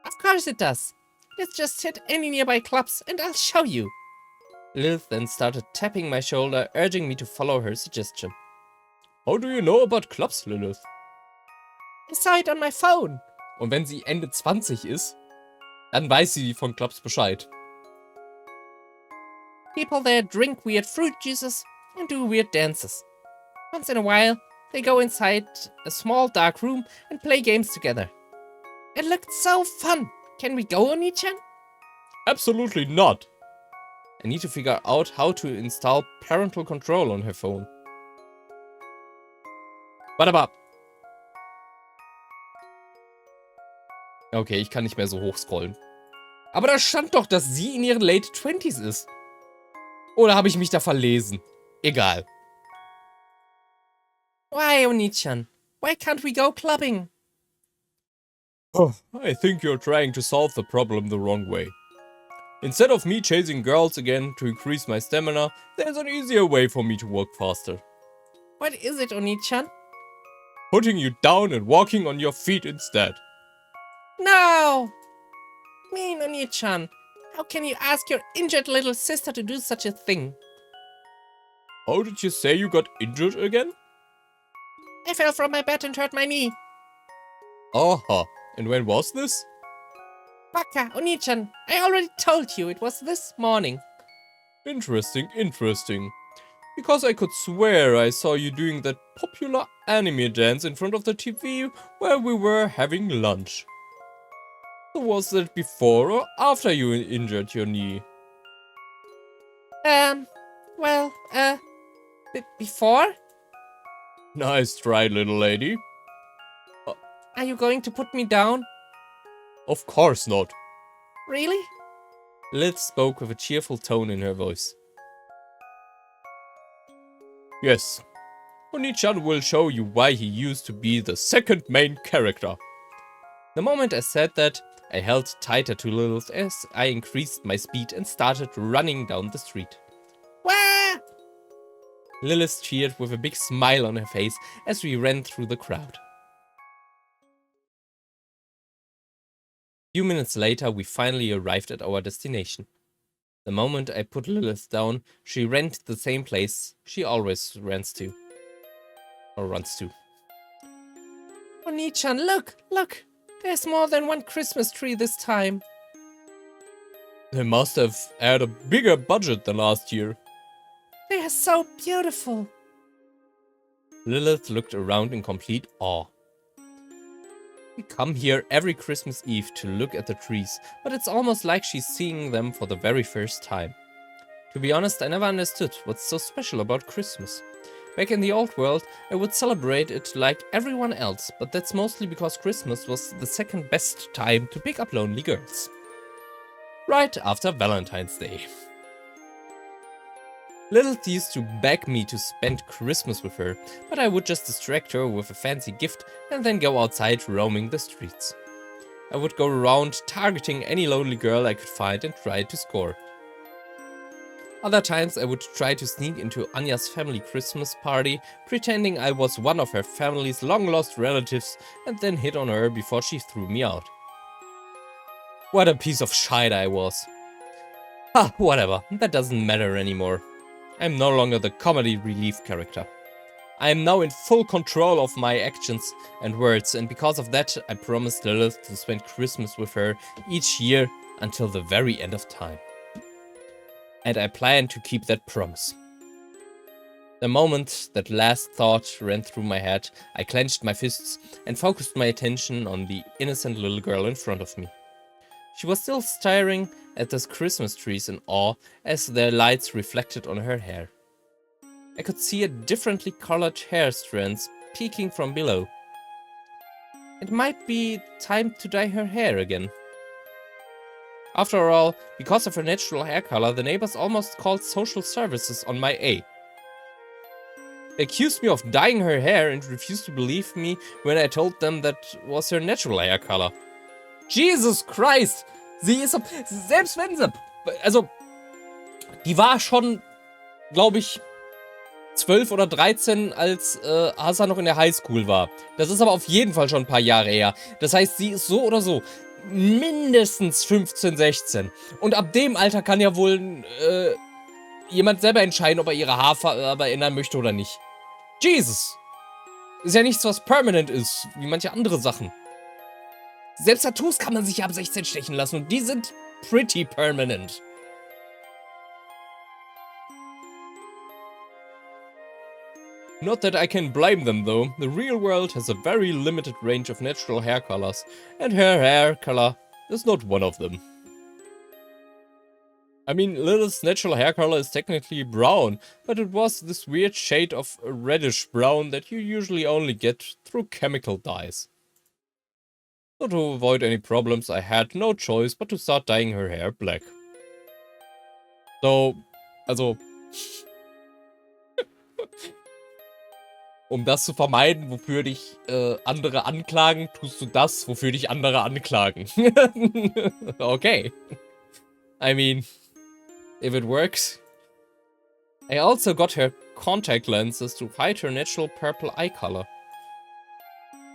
Of course it does. Let's just hit any nearby clubs and I'll show you.
Lilith then started tapping my shoulder, urging me to follow her suggestion.
How do you know about clubs, Lilith?
I saw it on my phone.
Und wenn sie Ende 20 ist, dann weiß sie von Clubs Bescheid.
People there drink weird fruit juices and do weird dances. Once in a while, they go inside a small dark room and play games together. It looked so fun. Can we go, Oni-chan?
Absolutely not.
I need to figure out how to install parental control on her phone. Warte mal. Okay, ich kann nicht mehr so hochscrollen. Aber da stand doch, dass sie in ihren Late 20s ist. Oder habe ich mich da verlesen? Egal.
Why, Oni-chan? Why can't we go clubbing?
Oh, I think you're trying to solve the problem the wrong way. Instead of me chasing girls again to increase my stamina, there's an easier way for me to work faster.
What is it, Oni-chan?
Putting you down and walking on your feet instead.
No! Mean Oni-chan. How can you ask your injured little sister to do such a thing?
How did you say you got injured again?
I fell from my bed and hurt my knee.
Aha, and when was this?
Baka, Oni-chan, I already told you it was this morning.
Interesting, interesting. Because I could swear I saw you doing that popular anime dance in front of the TV while we were having lunch. So was that before or after you injured your knee?
Well, before?
Nice try, little lady.
Are you going to put me down?
Of course not.
Really?
Lilith spoke with a cheerful tone in her voice.
Yes. Oni-chan will show you why he used to be the second main character.
The moment I said that, I held tighter to Lilith as I increased my speed and started running down the street.
Wah!
Lilith cheered with a big smile on her face as we ran through the crowd. A few minutes later, we finally arrived at our destination. The moment I put Lilith down, she ran to the same place she always runs to.
Oni-chan, look! There's more than one Christmas tree this time.
They must have had a bigger budget than last year.
They are so beautiful.
Lilith looked around in complete awe. We come here every Christmas Eve to look at the trees, but it's almost like she's seeing them for the very first time. To be honest, I never understood what's so special about Christmas. Back in the old world, I would celebrate it like everyone else, but that's mostly because Christmas was the second best time to pick up lonely girls. Right after Valentine's Day. Lilith used to beg me to spend Christmas with her, but I would just distract her with a fancy gift and then go outside roaming the streets. I would go around targeting any lonely girl I could find and try to score. Other times I would try to sneak into Anya's family Christmas party, pretending I was one of her family's long-lost relatives and then hit on her before she threw me out. What a piece of shite I was. Ah, whatever. That doesn't matter anymore. I'm no longer the comedy relief character. I am now in full control of my actions and words, and because of that, I promised Lilith to spend Christmas with her each year until the very end of time. And I plan to keep that promise. The moment that last thought ran through my head, I clenched my fists and focused my attention on the innocent little girl in front of me. She was still staring at those Christmas trees in awe as their lights reflected on her hair. I could see a differently colored hair strands peeking from below. It might be time to dye her hair again. After all, because of her natural hair color, the neighbors almost called social services on my A. They accused me of dyeing her hair and refused to believe me when I told them that was her natural hair color. Jesus Christ! Sie ist... Selbst wenn sie... Also, die war schon, glaube ich, 12 oder 13, als Hassan noch in der Highschool war. Das ist aber auf jeden Fall schon ein paar Jahre her. Das heißt, sie ist so oder so mindestens 15, 16. Und ab dem Alter kann ja wohl jemand selber entscheiden, ob er ihre Haarfarbe ändern möchte oder nicht. Jesus! Ist ja nichts, was permanent ist, wie manche andere Sachen. Selbst Tattoos kann man sich ja ab 16 stechen lassen und die sind pretty permanent. Not that I can blame them though, the real world has a very limited range of natural hair colors, and her hair color is not one of them. I mean, Lilith's natural hair color is technically brown, but it was this weird shade of reddish brown that you usually only get through chemical dyes. So to avoid any problems, I had no choice but to start dyeing her hair black. So, also... Um das zu vermeiden, wofür dich andere anklagen, tust du das, wofür dich andere anklagen. Okay. I mean, if it works. I also got her contact lenses to hide her natural purple eye color.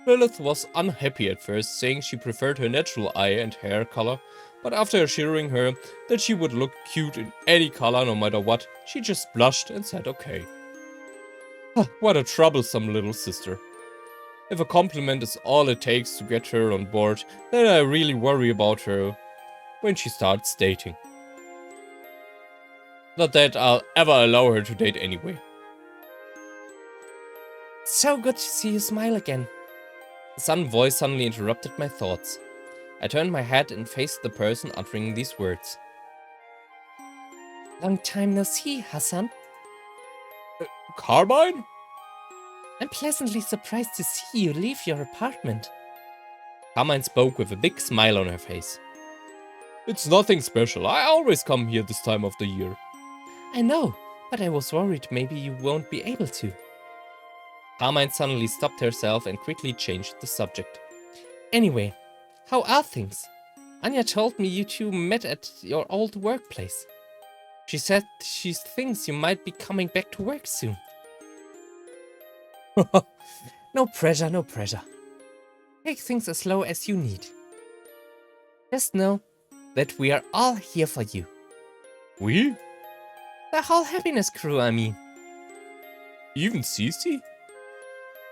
Lilith was unhappy at first, saying she preferred her natural eye and hair color, but after assuring her that she would look cute in any color no matter what, she just blushed and said okay. What a troublesome little sister. If a compliment is all it takes to get her on board, then I really worry about her when she starts dating. Not that I'll ever allow her to date anyway.
So good to see you smile again.
Some voice suddenly interrupted my thoughts. I turned my head and faced the person uttering these words.
Long time no see, Hassan.
Carmine?
I'm pleasantly surprised to see you leave your apartment.
Carmine spoke with a big smile on her face.
It's nothing special. I always come here this time of the year.
I know, but I was worried maybe you won't be able to.
Carmine suddenly stopped herself and quickly changed the subject.
Anyway, how are things? Anya told me you two met at your old workplace. She said she thinks you might be coming back to work soon. No pressure, no pressure. Take things as slow as you need. Just know that we are all here for you.
We?
The whole Happiness crew, I mean.
Even Cece?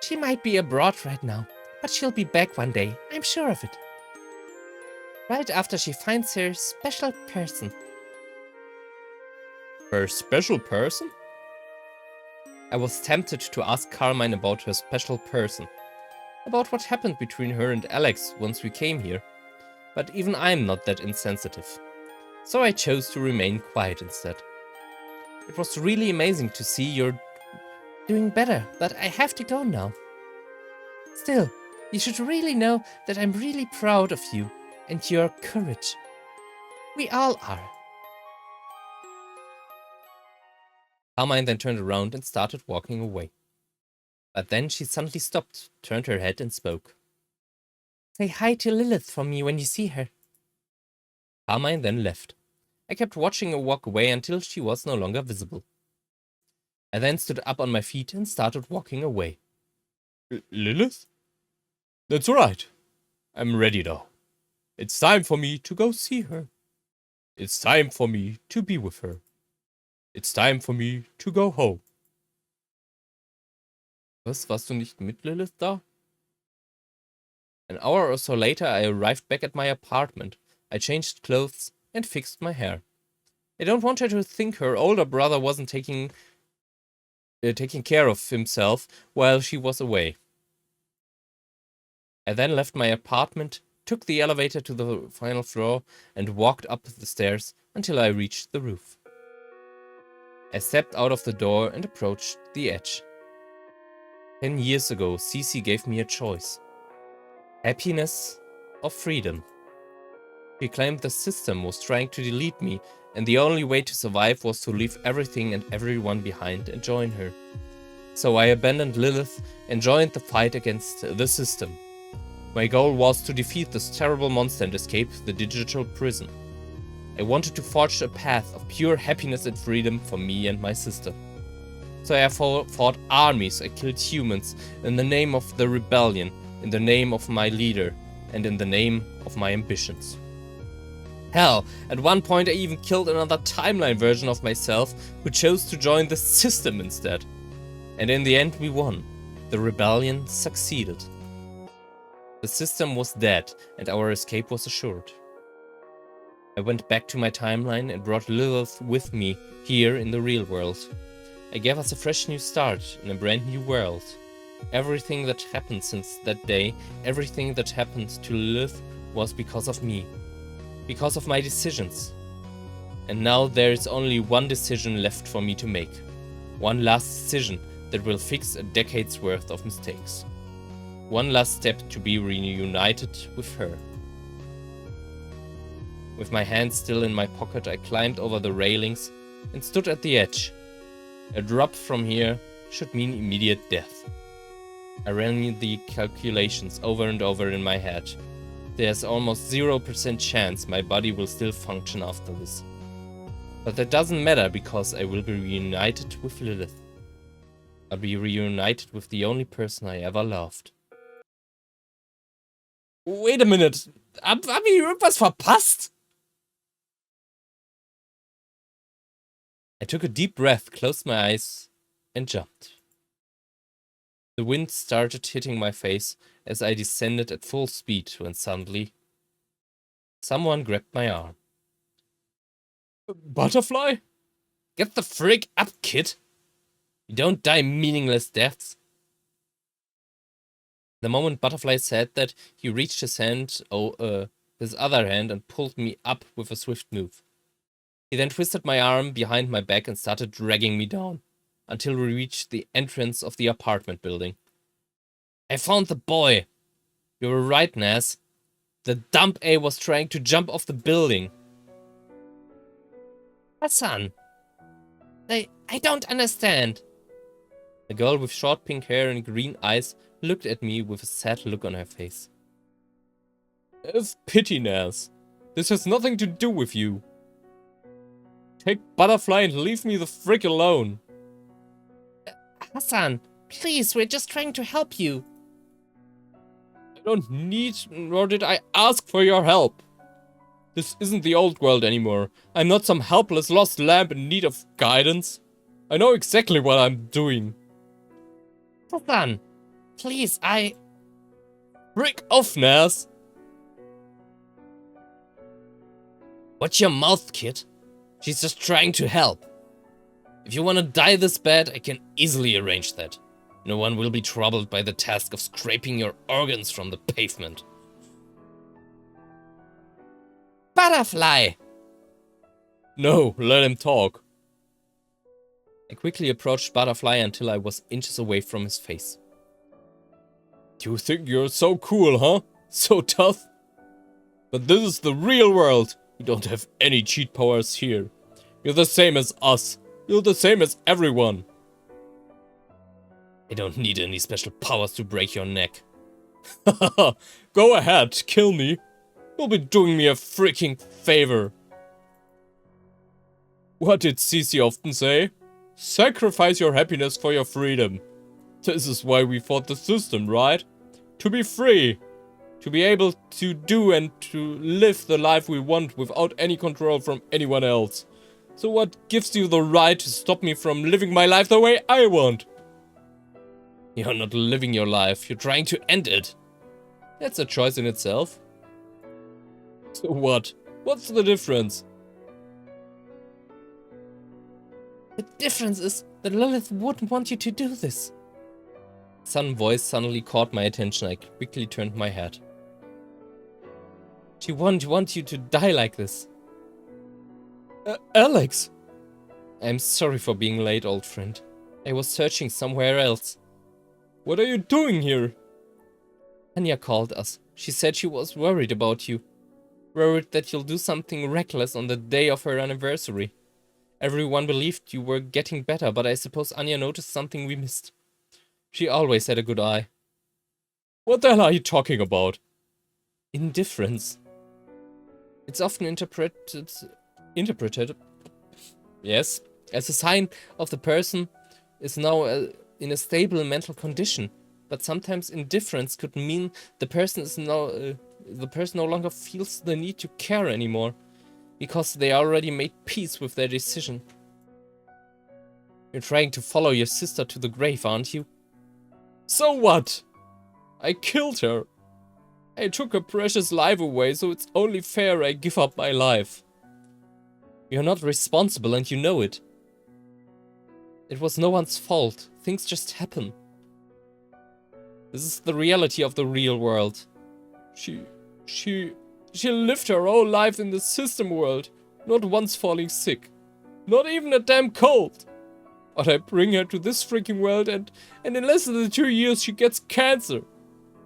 She might be abroad right now, but she'll be back one day, I'm sure of it. Right after she finds her special person.
Her special person?
I was tempted to ask Carmine about her special person. About what happened between her and Alex once we came here. But even I'm not that insensitive. So I chose to remain quiet instead. It was really amazing to see you're
Doing better, but I have to go now. Still, you should really know that I'm really proud of you and your courage. We all are.
Carmine then turned around and started walking away. But then she suddenly stopped, turned her head and spoke.
Say hi to Lilith for me when you see her.
Carmine then left. I kept watching her walk away until she was no longer visible. I then stood up on my feet and started walking away.
Lilith? That's right. I'm ready now. It's time for me to go see her. It's time for me to be with her. It's time for me to go home.
Was, warst du nicht mit Lilith da? An hour or so later, I arrived back at my apartment. I changed clothes and fixed my hair. I don't want her to think her older brother wasn't taking care of himself while she was away. I then left my apartment, took the elevator to the final floor, and walked up the stairs until I reached the roof. I stepped out of the door and approached the edge. 10 years ago, Cece gave me a choice. Happiness or freedom. She claimed the system was trying to delete me, and the only way to survive was to leave everything and everyone behind and join her. So I abandoned Lilith and joined the fight against the system. My goal was to defeat this terrible monster and escape the digital prison. I wanted to forge a path of pure happiness and freedom for me and my sister. So I fought armies, I killed humans in the name of the rebellion, in the name of my leader, and in the name of my ambitions. Hell, at one point I even killed another timeline version of myself who chose to join the system instead. And in the end we won. The rebellion succeeded. The system was dead and our escape was assured. I went back to my timeline and brought Lilith with me here in the real world. I gave us a fresh new start in a brand new world. Everything that happened since that day, everything that happened to Lilith was because of me. Because of my decisions. And now there is only one decision left for me to make. One last decision that will fix a decade's worth of mistakes. One last step to be reunited with her. With my hands still in my pocket, I climbed over the railings and stood at the edge. A drop from here should mean immediate death. I ran the calculations over and over in my head. There's almost 0% chance my body will still function after this. But that doesn't matter because I will be reunited with Lilith. I'll be reunited with the only person I ever loved.
Wait a minute. Hab ich irgendwas verpasst?
I took a deep breath, closed my eyes, and jumped. The wind started hitting my face as I descended at full speed when suddenly someone grabbed my arm.
Butterfly?
Get the frick up, kid! You don't die meaningless deaths. The moment Butterfly said that, he reached his other hand and pulled me up with a swift move. He then twisted my arm behind my back and started dragging me down, until we reached the entrance of the apartment building. I found the boy! You were right, Nas. The dump A was trying to jump off the building.
Hassan, I don't understand.
The girl with short pink hair and green eyes looked at me with a sad look on her face.
Have pity, Nas. This has nothing to do with you. Take Butterfly and leave me the frick alone.
Hassan, please, we're just trying to help you.
I don't need, nor did I ask for your help. This isn't the old world anymore. I'm not some helpless lost lamb in need of guidance. I know exactly what I'm doing.
Hassan, please,
Frick off, Nas.
Watch your mouth, kid. She's just trying to help. If you want to die this bad, I can easily arrange that. No one will be troubled by the task of scraping your organs from the pavement.
Butterfly!
No, let him talk.
I quickly approached Butterfly until I was inches away from his face.
You think you're so cool, huh? So tough? But this is the real world. You don't have any cheat powers here. You're the same as us. You're the same as everyone.
I don't need any special powers to break your neck.
Go ahead, kill me. You'll be doing me a freaking favor. What did Cece often say? Sacrifice your happiness for your freedom. This is why we fought the system, right? To be free. To be able to do and to live the life we want without any control from anyone else. So what gives you the right to stop me from living my life the way I want? You're not living your life, you're trying to end it. That's a choice in itself. So what? What's the difference?
The difference is that Lilith wouldn't want you to do this.
Some voice suddenly caught my attention. I quickly turned my head. She won't want you to die like this.
Alex!
I'm sorry for being late, old friend. I was searching somewhere else.
What are you doing here?
Anya called us. She said she was worried about you. Worried that you'll do something reckless on the day of her anniversary. Everyone believed you were getting better, but I suppose Anya noticed something we missed. She always had a good eye.
What the hell are you talking about?
Indifference. It's often interpreted, yes, as a sign of the person is now in a stable mental condition. But sometimes indifference could mean the person no longer feels the need to care anymore, because they already made peace with their decision. You're trying to follow your sister to the grave, aren't you?
So what? I killed her. I took her precious life away, so it's only fair I give up my life.
You're not responsible and you know it. It was no one's fault. Things just happen. This is the reality of the real world.
She lived her whole life in the system world, not once falling sick. Not even a damn cold. But I bring her to this freaking world and in less than 2 years she gets cancer.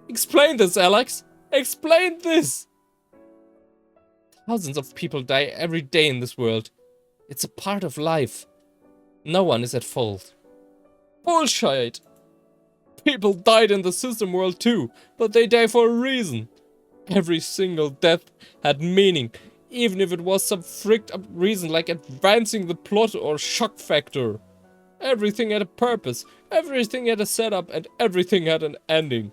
Explain this, Alex. Explain this.
Thousands of people die every day in this world. It's a part of life. No one is at fault.
Bullshit. People died in the system world too, but they die for a reason. Every single death had meaning, even if it was some fricked up reason like advancing the plot or shock factor. Everything had a purpose, everything had a setup, and everything had an ending.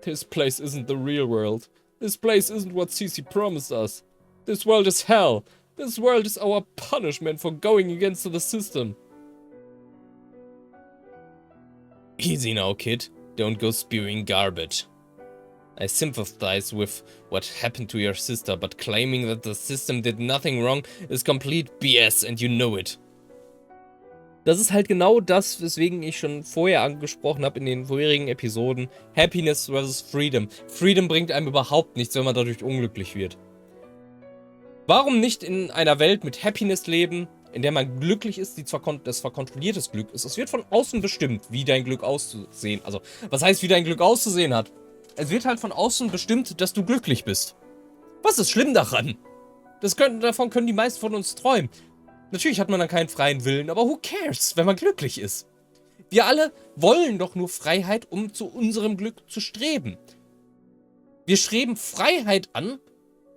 This place isn't the real world. This place isn't what Cece promised us. This world is hell. This world is our punishment for going against the system.
Easy now, kid. Don't go spewing garbage. I sympathize with what happened to your sister, but claiming that the system did nothing wrong is complete BS and you know it. Das ist halt genau das, weswegen ich schon vorher angesprochen habe in den vorherigen Episoden. Happiness versus Freedom. Freedom bringt einem überhaupt nichts, wenn man dadurch unglücklich wird. Warum nicht in einer Welt mit Happiness leben, in der man glücklich ist, das zwar kontrolliertes Glück ist. Es wird von außen bestimmt, wie dein Glück auszusehen. Also, was heißt, wie dein Glück auszusehen hat? Es wird halt von außen bestimmt, dass du glücklich bist. Was ist schlimm daran? Davon können die meisten von uns träumen. Natürlich hat man dann keinen freien Willen, aber who cares, wenn man glücklich ist? Wir alle wollen doch nur Freiheit, um zu unserem Glück zu streben. Wir streben Freiheit an,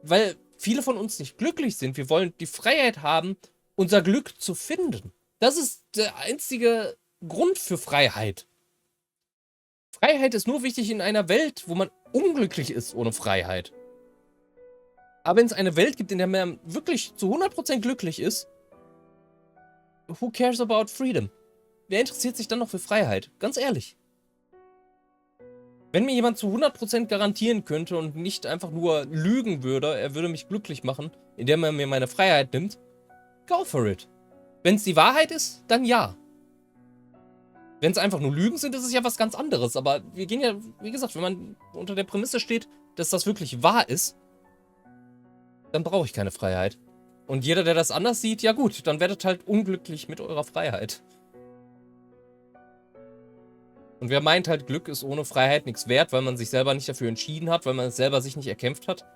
weil viele von uns nicht glücklich sind. Wir wollen die Freiheit haben, unser Glück zu finden. Das ist der einzige Grund für Freiheit. Freiheit ist nur wichtig in einer Welt, wo man unglücklich ist ohne Freiheit. Aber wenn es eine Welt gibt, in der man wirklich zu 100% glücklich ist, who cares about freedom? Wer interessiert sich dann noch für Freiheit? Ganz ehrlich. Wenn mir jemand zu 100% garantieren könnte und nicht einfach nur lügen würde, er würde mich glücklich machen, indem er mir meine Freiheit nimmt, go for it. Wenn es die Wahrheit ist, dann ja. Wenn es einfach nur Lügen sind, ist es ja was ganz anderes. Aber wir gehen ja, wie gesagt, wenn man unter der Prämisse steht, dass das wirklich wahr ist, dann brauche ich keine Freiheit. Und jeder, der das anders sieht, ja gut, dann werdet halt unglücklich mit eurer Freiheit. Und wer meint halt, Glück ist ohne Freiheit nichts wert, weil man sich selber nicht dafür entschieden hat, weil man es selber sich nicht erkämpft hat,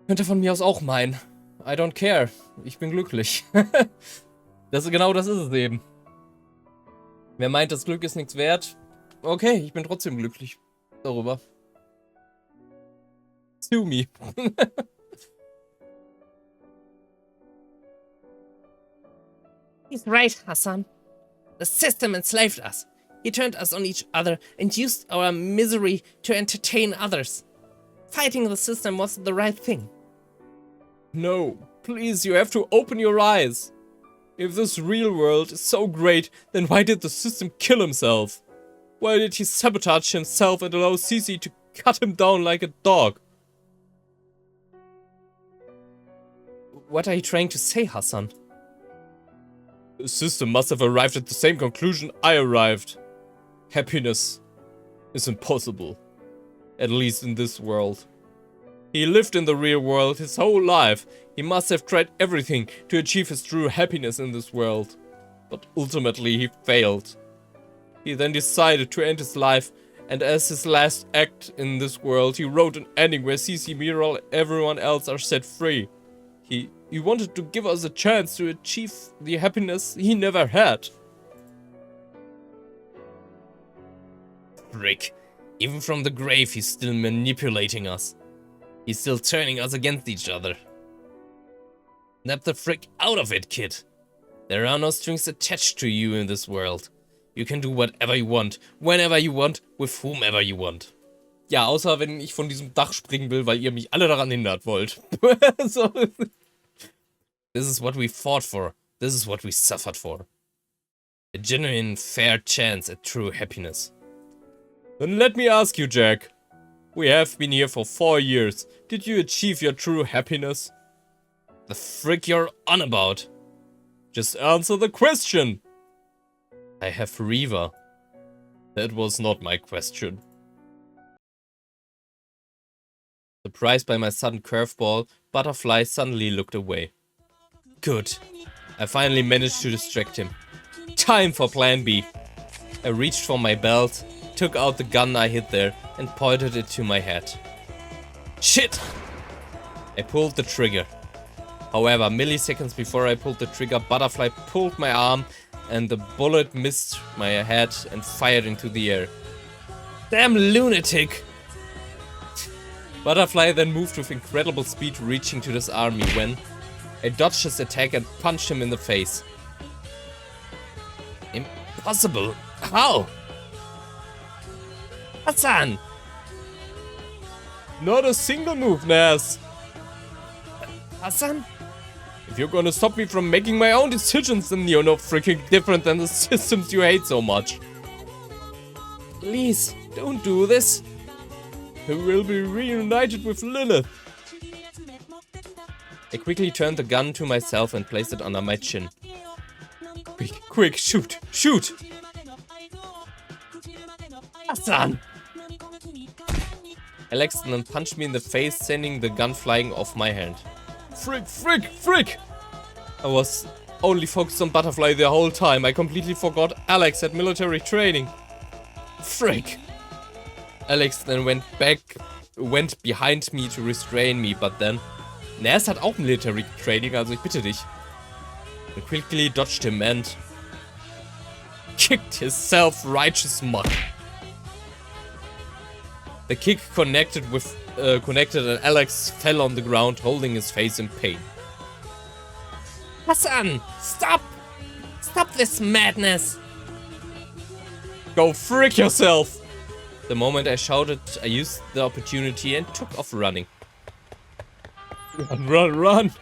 könnte von mir aus auch meinen. I don't care. Ich bin glücklich. Das ist es eben. Wer meint, das Glück ist nichts wert, okay, ich bin trotzdem glücklich darüber. Sue me.
He's right, Hassan. The system enslaved us. He turned us on each other and used our misery to entertain others. Fighting the system was the right thing.
No, please, you have to open your eyes. If this real world is so great, then why did the system kill himself? Why did he sabotage himself and allow Cece to cut him down like a dog?
What are you trying to say, Hassan?
The system must have arrived at the same conclusion I arrived. Happiness is impossible. At least in this world. He lived in the real world his whole life. He must have tried everything to achieve his true happiness in this world. But ultimately he failed. He then decided to end his life, and as his last act in this world, he wrote an ending where Cece, Miral, and everyone else are set free. He wanted to give us a chance to achieve the happiness he never had.
Frick. Even from the grave, he's still manipulating us. He's still turning us against each other. Snap the frick out of it, kid. There are no strings attached to you in this world. You can do whatever you want, whenever you want, with whomever you want.
Ja, außer wenn ich von diesem Dach springen will, weil ihr mich alle daran hindert wollt. So.
This is what we fought for. This is what we suffered for. A genuine, fair chance at true happiness.
Then let me ask you, Jack. We have been here for 4 years. Did you achieve your true happiness?
The frick you're on about?
Just answer the question.
I have Reva.
That was not my question.
Surprised by my sudden curveball, Butterfly suddenly looked away. Good. I finally managed to distract him. Time for plan B. I reached for my belt, took out the gun I hid there, and pointed it to my head. Shit! I pulled the trigger. However, milliseconds before I pulled the trigger, Butterfly pulled my arm, and the bullet missed my head and fired into the air. Damn lunatic! Butterfly then moved with incredible speed, reaching to disarm me when I dodged his attack and punched him in the face. Impossible! How? Hassan!
Not a single move, Nas.
Hassan?
If you're gonna stop me from making my own decisions, then you're no freaking different than the systems you hate so much.
Please, don't do this.
I will be reunited with Lilith.
I quickly turned the gun to myself and placed it under my chin.
Quick, shoot! Shoot!
Hassan! Alex then punched me in the face, sending the gun flying off my hand.
Frick, frick, frick! I was only focused on Butterfly the whole time. I completely forgot Alex had military training.
Frick! Alex then went behind me to restrain me, but then... Nas hat auch military training, also ich bitte dich. I quickly dodged him and... kicked his self-righteous mug. The kick connected and Alex fell on the ground, holding his face in pain. Hassan! Stop! Stop this madness!
Go frick yourself!
The moment I shouted, I used the opportunity and took off running.
Run, run, run!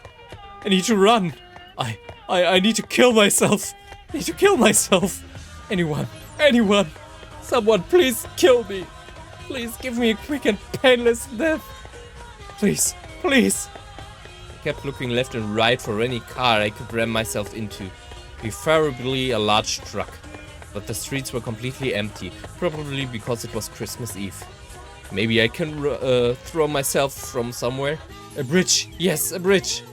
I need to run! I need to kill myself! I need to kill myself! Anyone! Someone please kill me! Please give me a quick and painless death! Please!
I kept looking left and right for any car I could ram myself into, preferably a large truck. But the streets were completely empty, probably because it was Christmas Eve. Maybe I can throw myself from somewhere? A bridge! Yes, a bridge!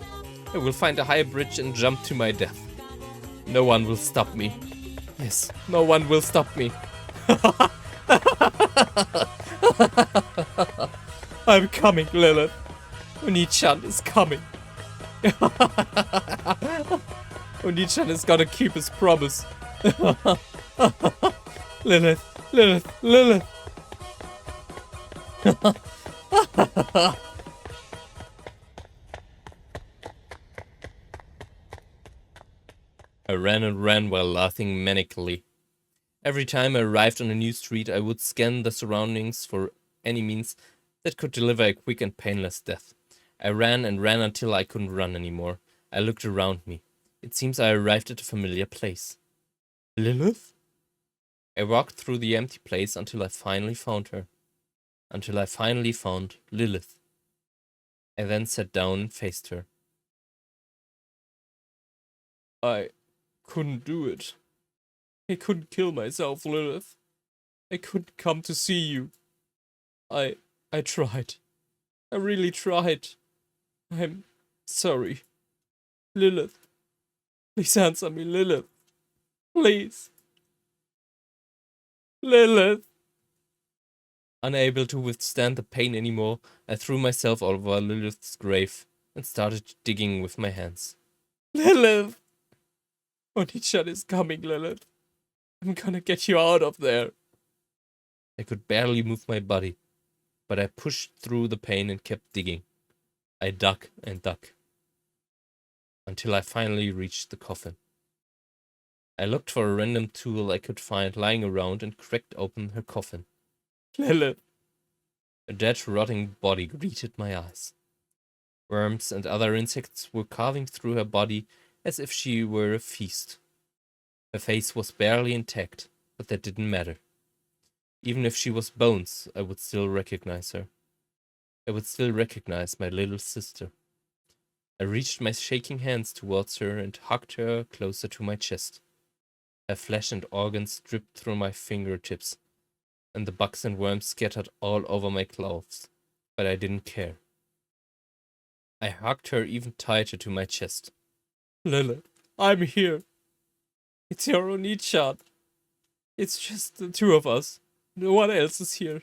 I will find a high bridge and jump to my death. No one will stop me. Yes, no one will stop me.
I'm coming, Lilith.
Oni-chan is coming.
Oni-chan is gonna keep his promise. Lilith.
I ran and ran while laughing manically. Every time I arrived on a new street, I would scan the surroundings for any means that could deliver a quick and painless death. I ran and ran until I couldn't run anymore. I looked around me. It seems I arrived at a familiar place. Lilith? I walked through the empty place until I finally found her. Until I finally found Lilith. I then sat down and faced her.
I couldn't do it. I couldn't kill myself, Lilith. I couldn't come to see you. I tried. I really tried. I'm sorry. Lilith. Please answer me, Lilith. Please. Lilith.
Unable to withstand the pain anymore, I threw myself over Lilith's grave and started digging with my hands.
Lilith. Onichan is coming, Lilith. I'm gonna get you out of there.
I could barely move my body, but I pushed through the pain and kept digging. I dug and dug, until I finally reached the coffin. I looked for a random tool I could find lying around and cracked open her coffin.
Lilith.
A dead, rotting body greeted my eyes. Worms and other insects were carving through her body as if she were a feast. Her face was barely intact, but that didn't matter. Even if she was bones, I would still recognize her. I would still recognize my little sister. I reached my shaking hands towards her and hugged her closer to my chest. Her flesh and organs dripped through my fingertips, and the bugs and worms scattered all over my clothes, but I didn't care. I hugged her even tighter to my chest.
Lilith, I'm here. It's your Onichan. It's just the two of us. No one else is here.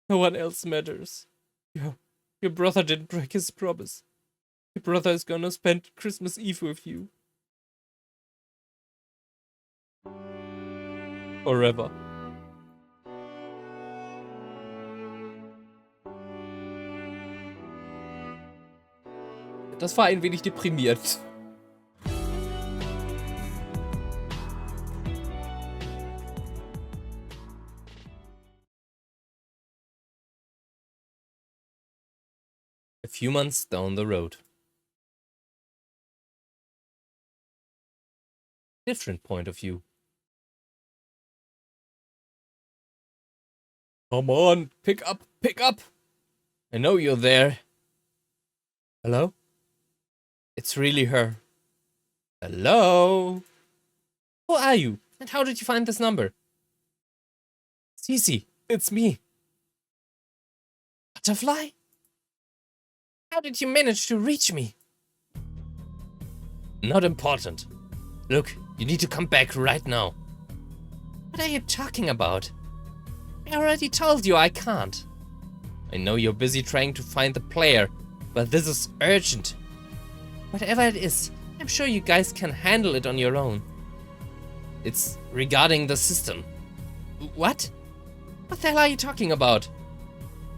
No one else matters. Your brother didn't break his promise. Your brother is gonna spend Christmas Eve with you. Forever.
Das war ein wenig deprimierend. A few months down the road. Different point of view.
Come on, pick up, pick up.
I know you're there. Hello? It's really her. Hello? Who are you? And how did you find this number? Cece, it's me. Butterfly? How did you manage to reach me? Not important. Look, you need to come back right now. What are you talking about? I already told you I can't. I know you're busy trying to find the player, but this is urgent. Whatever it is, I'm sure you guys can handle it on your own. It's regarding the system. What? What the hell are you talking about?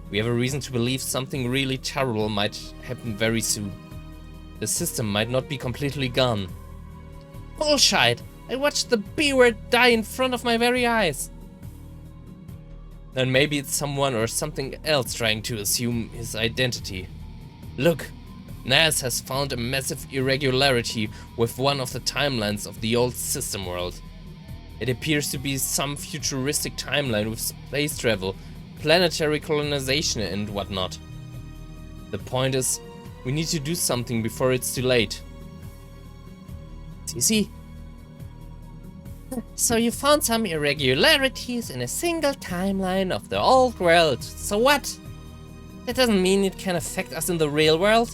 We have a reason to believe something really terrible might happen very soon. The system might not be completely gone. Bullshit! I watched the B-word die in front of my very eyes. Then maybe it's someone or something else trying to assume his identity. Look, Nas has found a massive irregularity with one of the timelines of the old system world. It appears to be some futuristic timeline with space travel, planetary colonization and whatnot. The point is, we need to do something before it's too late. Cece? So you found some irregularities in a single timeline of the old world. So what? That doesn't mean it can affect us in the real world?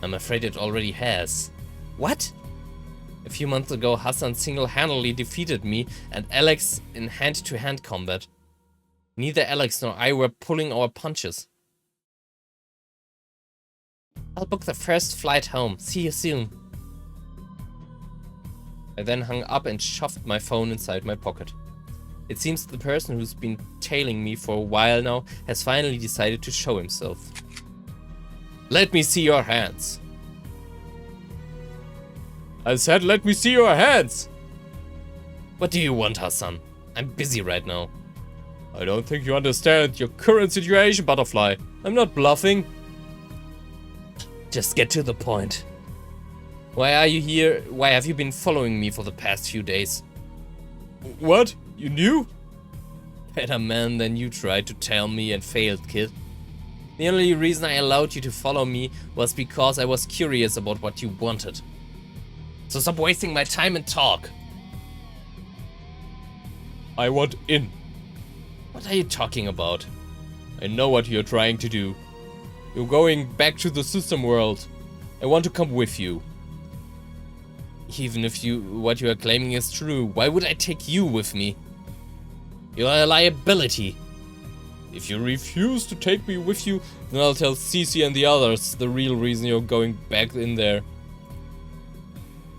I'm afraid it already has. What? A few months ago, Hassan single-handedly defeated me and Alex in hand-to-hand combat. Neither Alex nor I were pulling our punches. I'll book the first flight home. See you soon. I then hung up and shoved my phone inside my pocket. It seems the person who's been tailing me for a while now has finally decided to show himself. Let me see your hands.
I said, let me see your hands.
What do you want, Hassan? I'm busy right now.
I don't think you understand your current situation, Butterfly. I'm not bluffing.
Just get to the point. Why are you here? Why have you been following me for the past few days?
What? You knew?
Better man than you tried to tell me and failed, kid. The only reason I allowed you to follow me was because I was curious about what you wanted. So stop wasting my time and talk.
I want in.
What are you talking about?
I know what you're trying to do. You're going back to the system world. I want to come with you.
Even if what you are claiming is true, why would I take you with me? You are a liability.
If you refuse to take me with you, then I'll tell Cece and the others the real reason you're going back in there.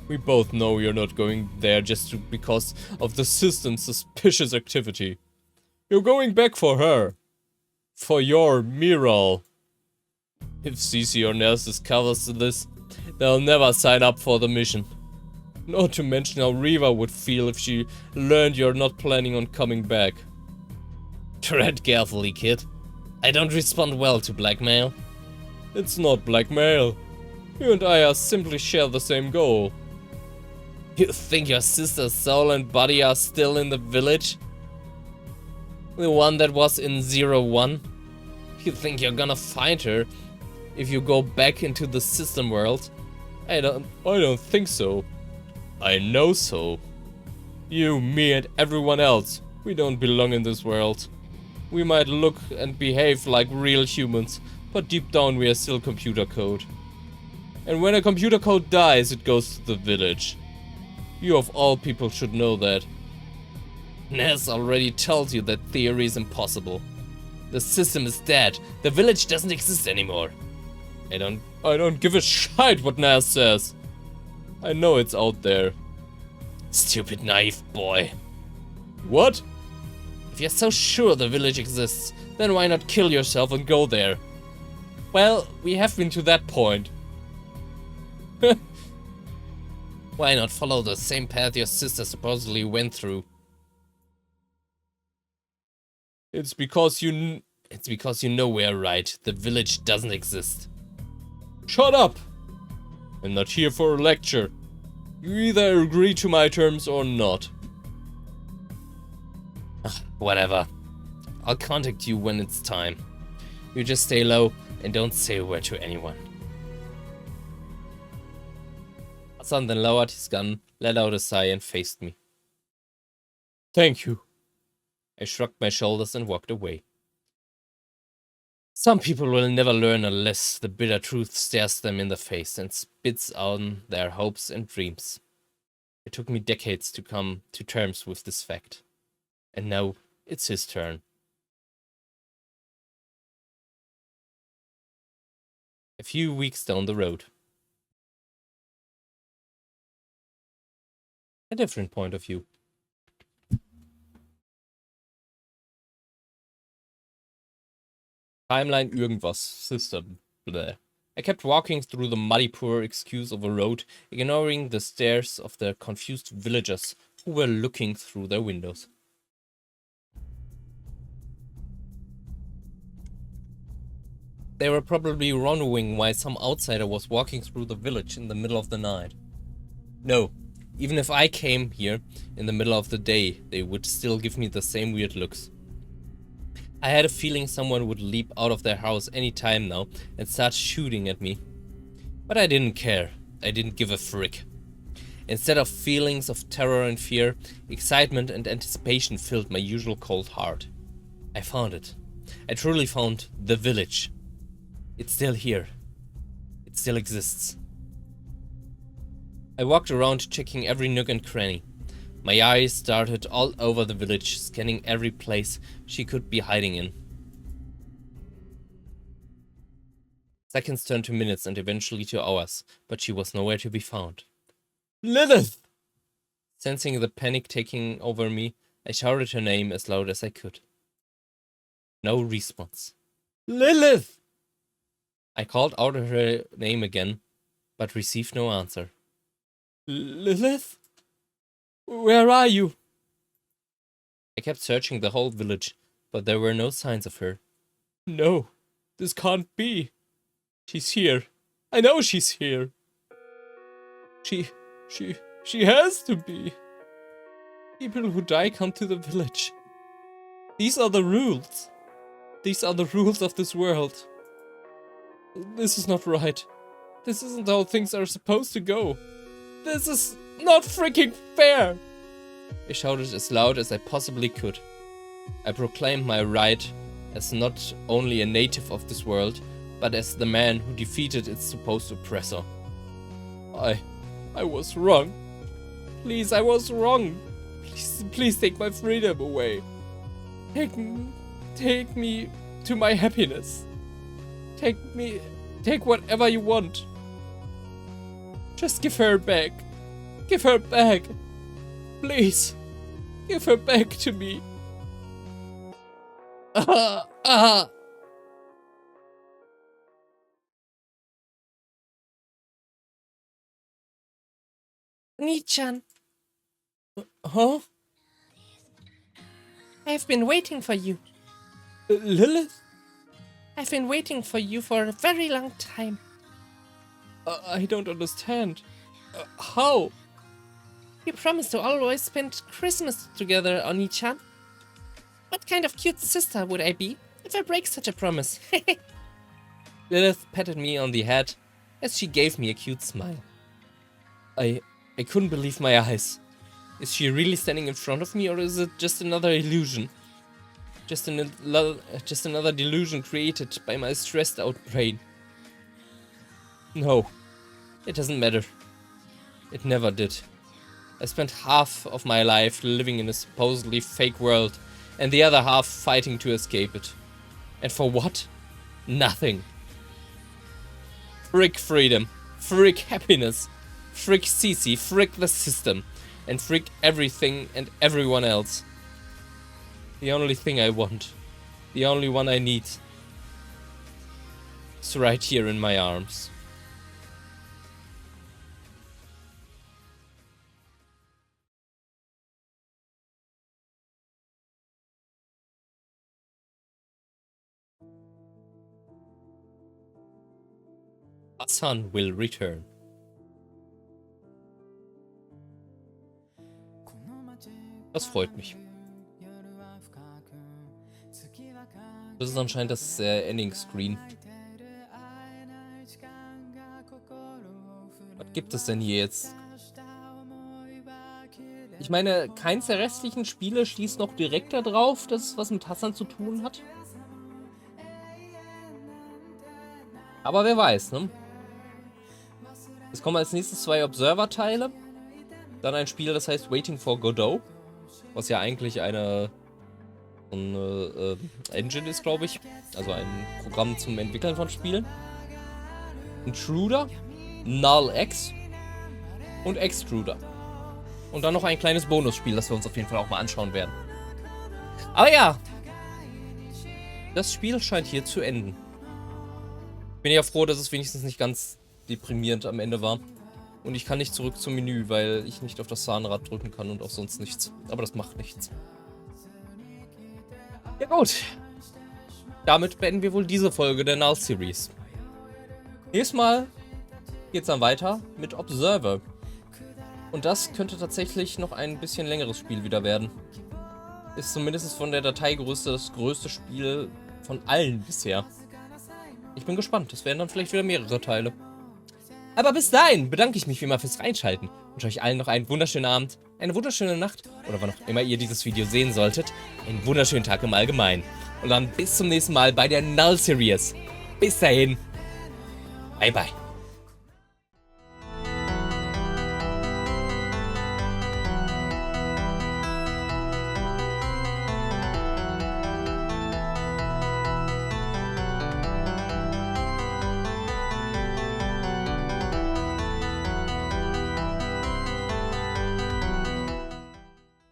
We both know you're not going there because of the system's suspicious activity. You're going back for her. For your Miral. If Cece or Nels discovers this, they'll never sign up for the mission. Not to mention how Reva would feel if she learned you're not planning on coming back.
Tread carefully, kid. I don't respond well to blackmail.
It's not blackmail. You and I simply share the same goal.
You think your sister's soul and body are still in the village? The one that was in 01? You think you're gonna find her if you go back into the system world?
I don't think so. I know so. You, me, and everyone else. We don't belong in this world. We might look and behave like real humans, but deep down we are still computer code. And when a computer code dies, it goes to the village. You of all people should know that.
Ness already told you that theory is impossible. The system is dead. The village doesn't exist anymore.
I don't give a shit what Nas says. I know it's out there.
Stupid naive boy.
What?
If you're so sure the village exists, then why not kill yourself and go there?
Well, we have been to that point.
Why not follow the same path your sister supposedly went through?
It's because you
know we're right. The village doesn't exist.
Shut up! I'm not here for a lecture. You either agree to my terms or not.
Whatever. I'll contact you when it's time. You just stay low and don't say a word to anyone. Hassan then lowered his gun, let out a sigh, and faced me.
Thank you.
I shrugged my shoulders and walked away. Some people will never learn unless the bitter truth stares them in the face and spits on their hopes and dreams. It took me decades to come to terms with this fact. And now it's his turn. A few weeks down the road. A different point of view. Timeline irgendwas, sister, bleh. I kept walking through the muddy poor excuse of a road, ignoring the stares of the confused villagers who were looking through their windows. They were probably wondering why some outsider was walking through the village in the middle of the night. No, even if I came here in the middle of the day, they would still give me the same weird looks. I had a feeling someone would leap out of their house any time now and start shooting at me. But I didn't care. I didn't give a frick. Instead of feelings of terror and fear, excitement and anticipation filled my usual cold heart. I found it. I truly found the village. It's still here. It still exists. I walked around checking every nook and cranny. My eyes darted all over the village, scanning every place she could be hiding in. Seconds turned to minutes and eventually to hours, but she was nowhere to be found.
Lilith!
Sensing the panic taking over me, I shouted her name as loud as I could. No response.
Lilith!
I called out her name again, but received no answer.
Lilith? Where are you?
I kept searching the whole village, but there were no signs of her.
No, this can't be. She's here. I know she's here. She has to be. People who die come to the village. These are the rules. These are the rules of this world. This is not right. This isn't how things are supposed to go. This is not freaking fair.
I shouted as loud as I possibly could. I proclaimed my right as not only a native of this world, but as the man who defeated its supposed oppressor.
I was wrong. Please, I was wrong. Please take my freedom away. Take me to my happiness. Take whatever you want. Just give her back. Give her back. Please, give her back to me.
Oni-chan,
Huh?
I've been waiting for you.
Lilith?
I've been waiting for you for a very long time.
I don't understand. How?
You promised to always spend Christmas together, Oni-chan. What kind of cute sister would I be if I break such a promise?
Lilith patted me on the head as she gave me a cute smile. I couldn't believe my eyes. Is she really standing in front of me, or is it just another illusion? Just another delusion created by my stressed out brain. No, it doesn't matter. It never did. I spent half of my life living in a supposedly fake world, and the other half fighting to escape it. And for what? Nothing. Frick freedom, frick happiness, frick CC, frick the system, and frick everything and everyone else. The only thing I want, the only one I need, is right here in my arms. Hassan will return. Das freut mich. Das ist anscheinend das Ending-Screen. Was gibt es denn hier jetzt? Ich meine, keins der restlichen Spiele schließt noch direkt da drauf, dass es was mit Hassan zu tun hat. Aber wer weiß, ne? Es kommen als nächstes 2 Observer-Teile. Dann ein Spiel, das heißt Waiting for Godot. Was ja eigentlich eine Engine ist, glaube ich. Also ein Programm zum Entwickeln von Spielen. Intruder, Null X und Extruder. Und dann noch ein kleines Bonusspiel, das wir uns auf jeden Fall auch mal anschauen werden. Aber ja, das Spiel scheint hier zu enden. Bin ja froh, dass es wenigstens nicht ganz deprimierend am Ende war. Und ich kann nicht zurück zum Menü, weil ich nicht auf das Zahnrad drücken kann und auch sonst nichts. Aber das macht nichts. Ja gut. Damit beenden wir wohl diese Folge der Null Series. Nächstes Mal geht's dann weiter mit Observer. Und das könnte tatsächlich noch ein bisschen längeres Spiel wieder werden. Ist zumindest von der Dateigröße das größte Spiel von allen bisher. Ich bin gespannt. Es werden dann vielleicht wieder mehrere Teile. Aber bis dahin bedanke ich mich wie immer fürs Reinschalten. Wünsche euch allen noch einen wunderschönen Abend, eine wunderschöne Nacht oder wann auch immer ihr dieses Video sehen solltet, einen wunderschönen Tag im Allgemeinen. Und dann bis zum nächsten Mal bei der Null Series. Bis dahin. Bye bye.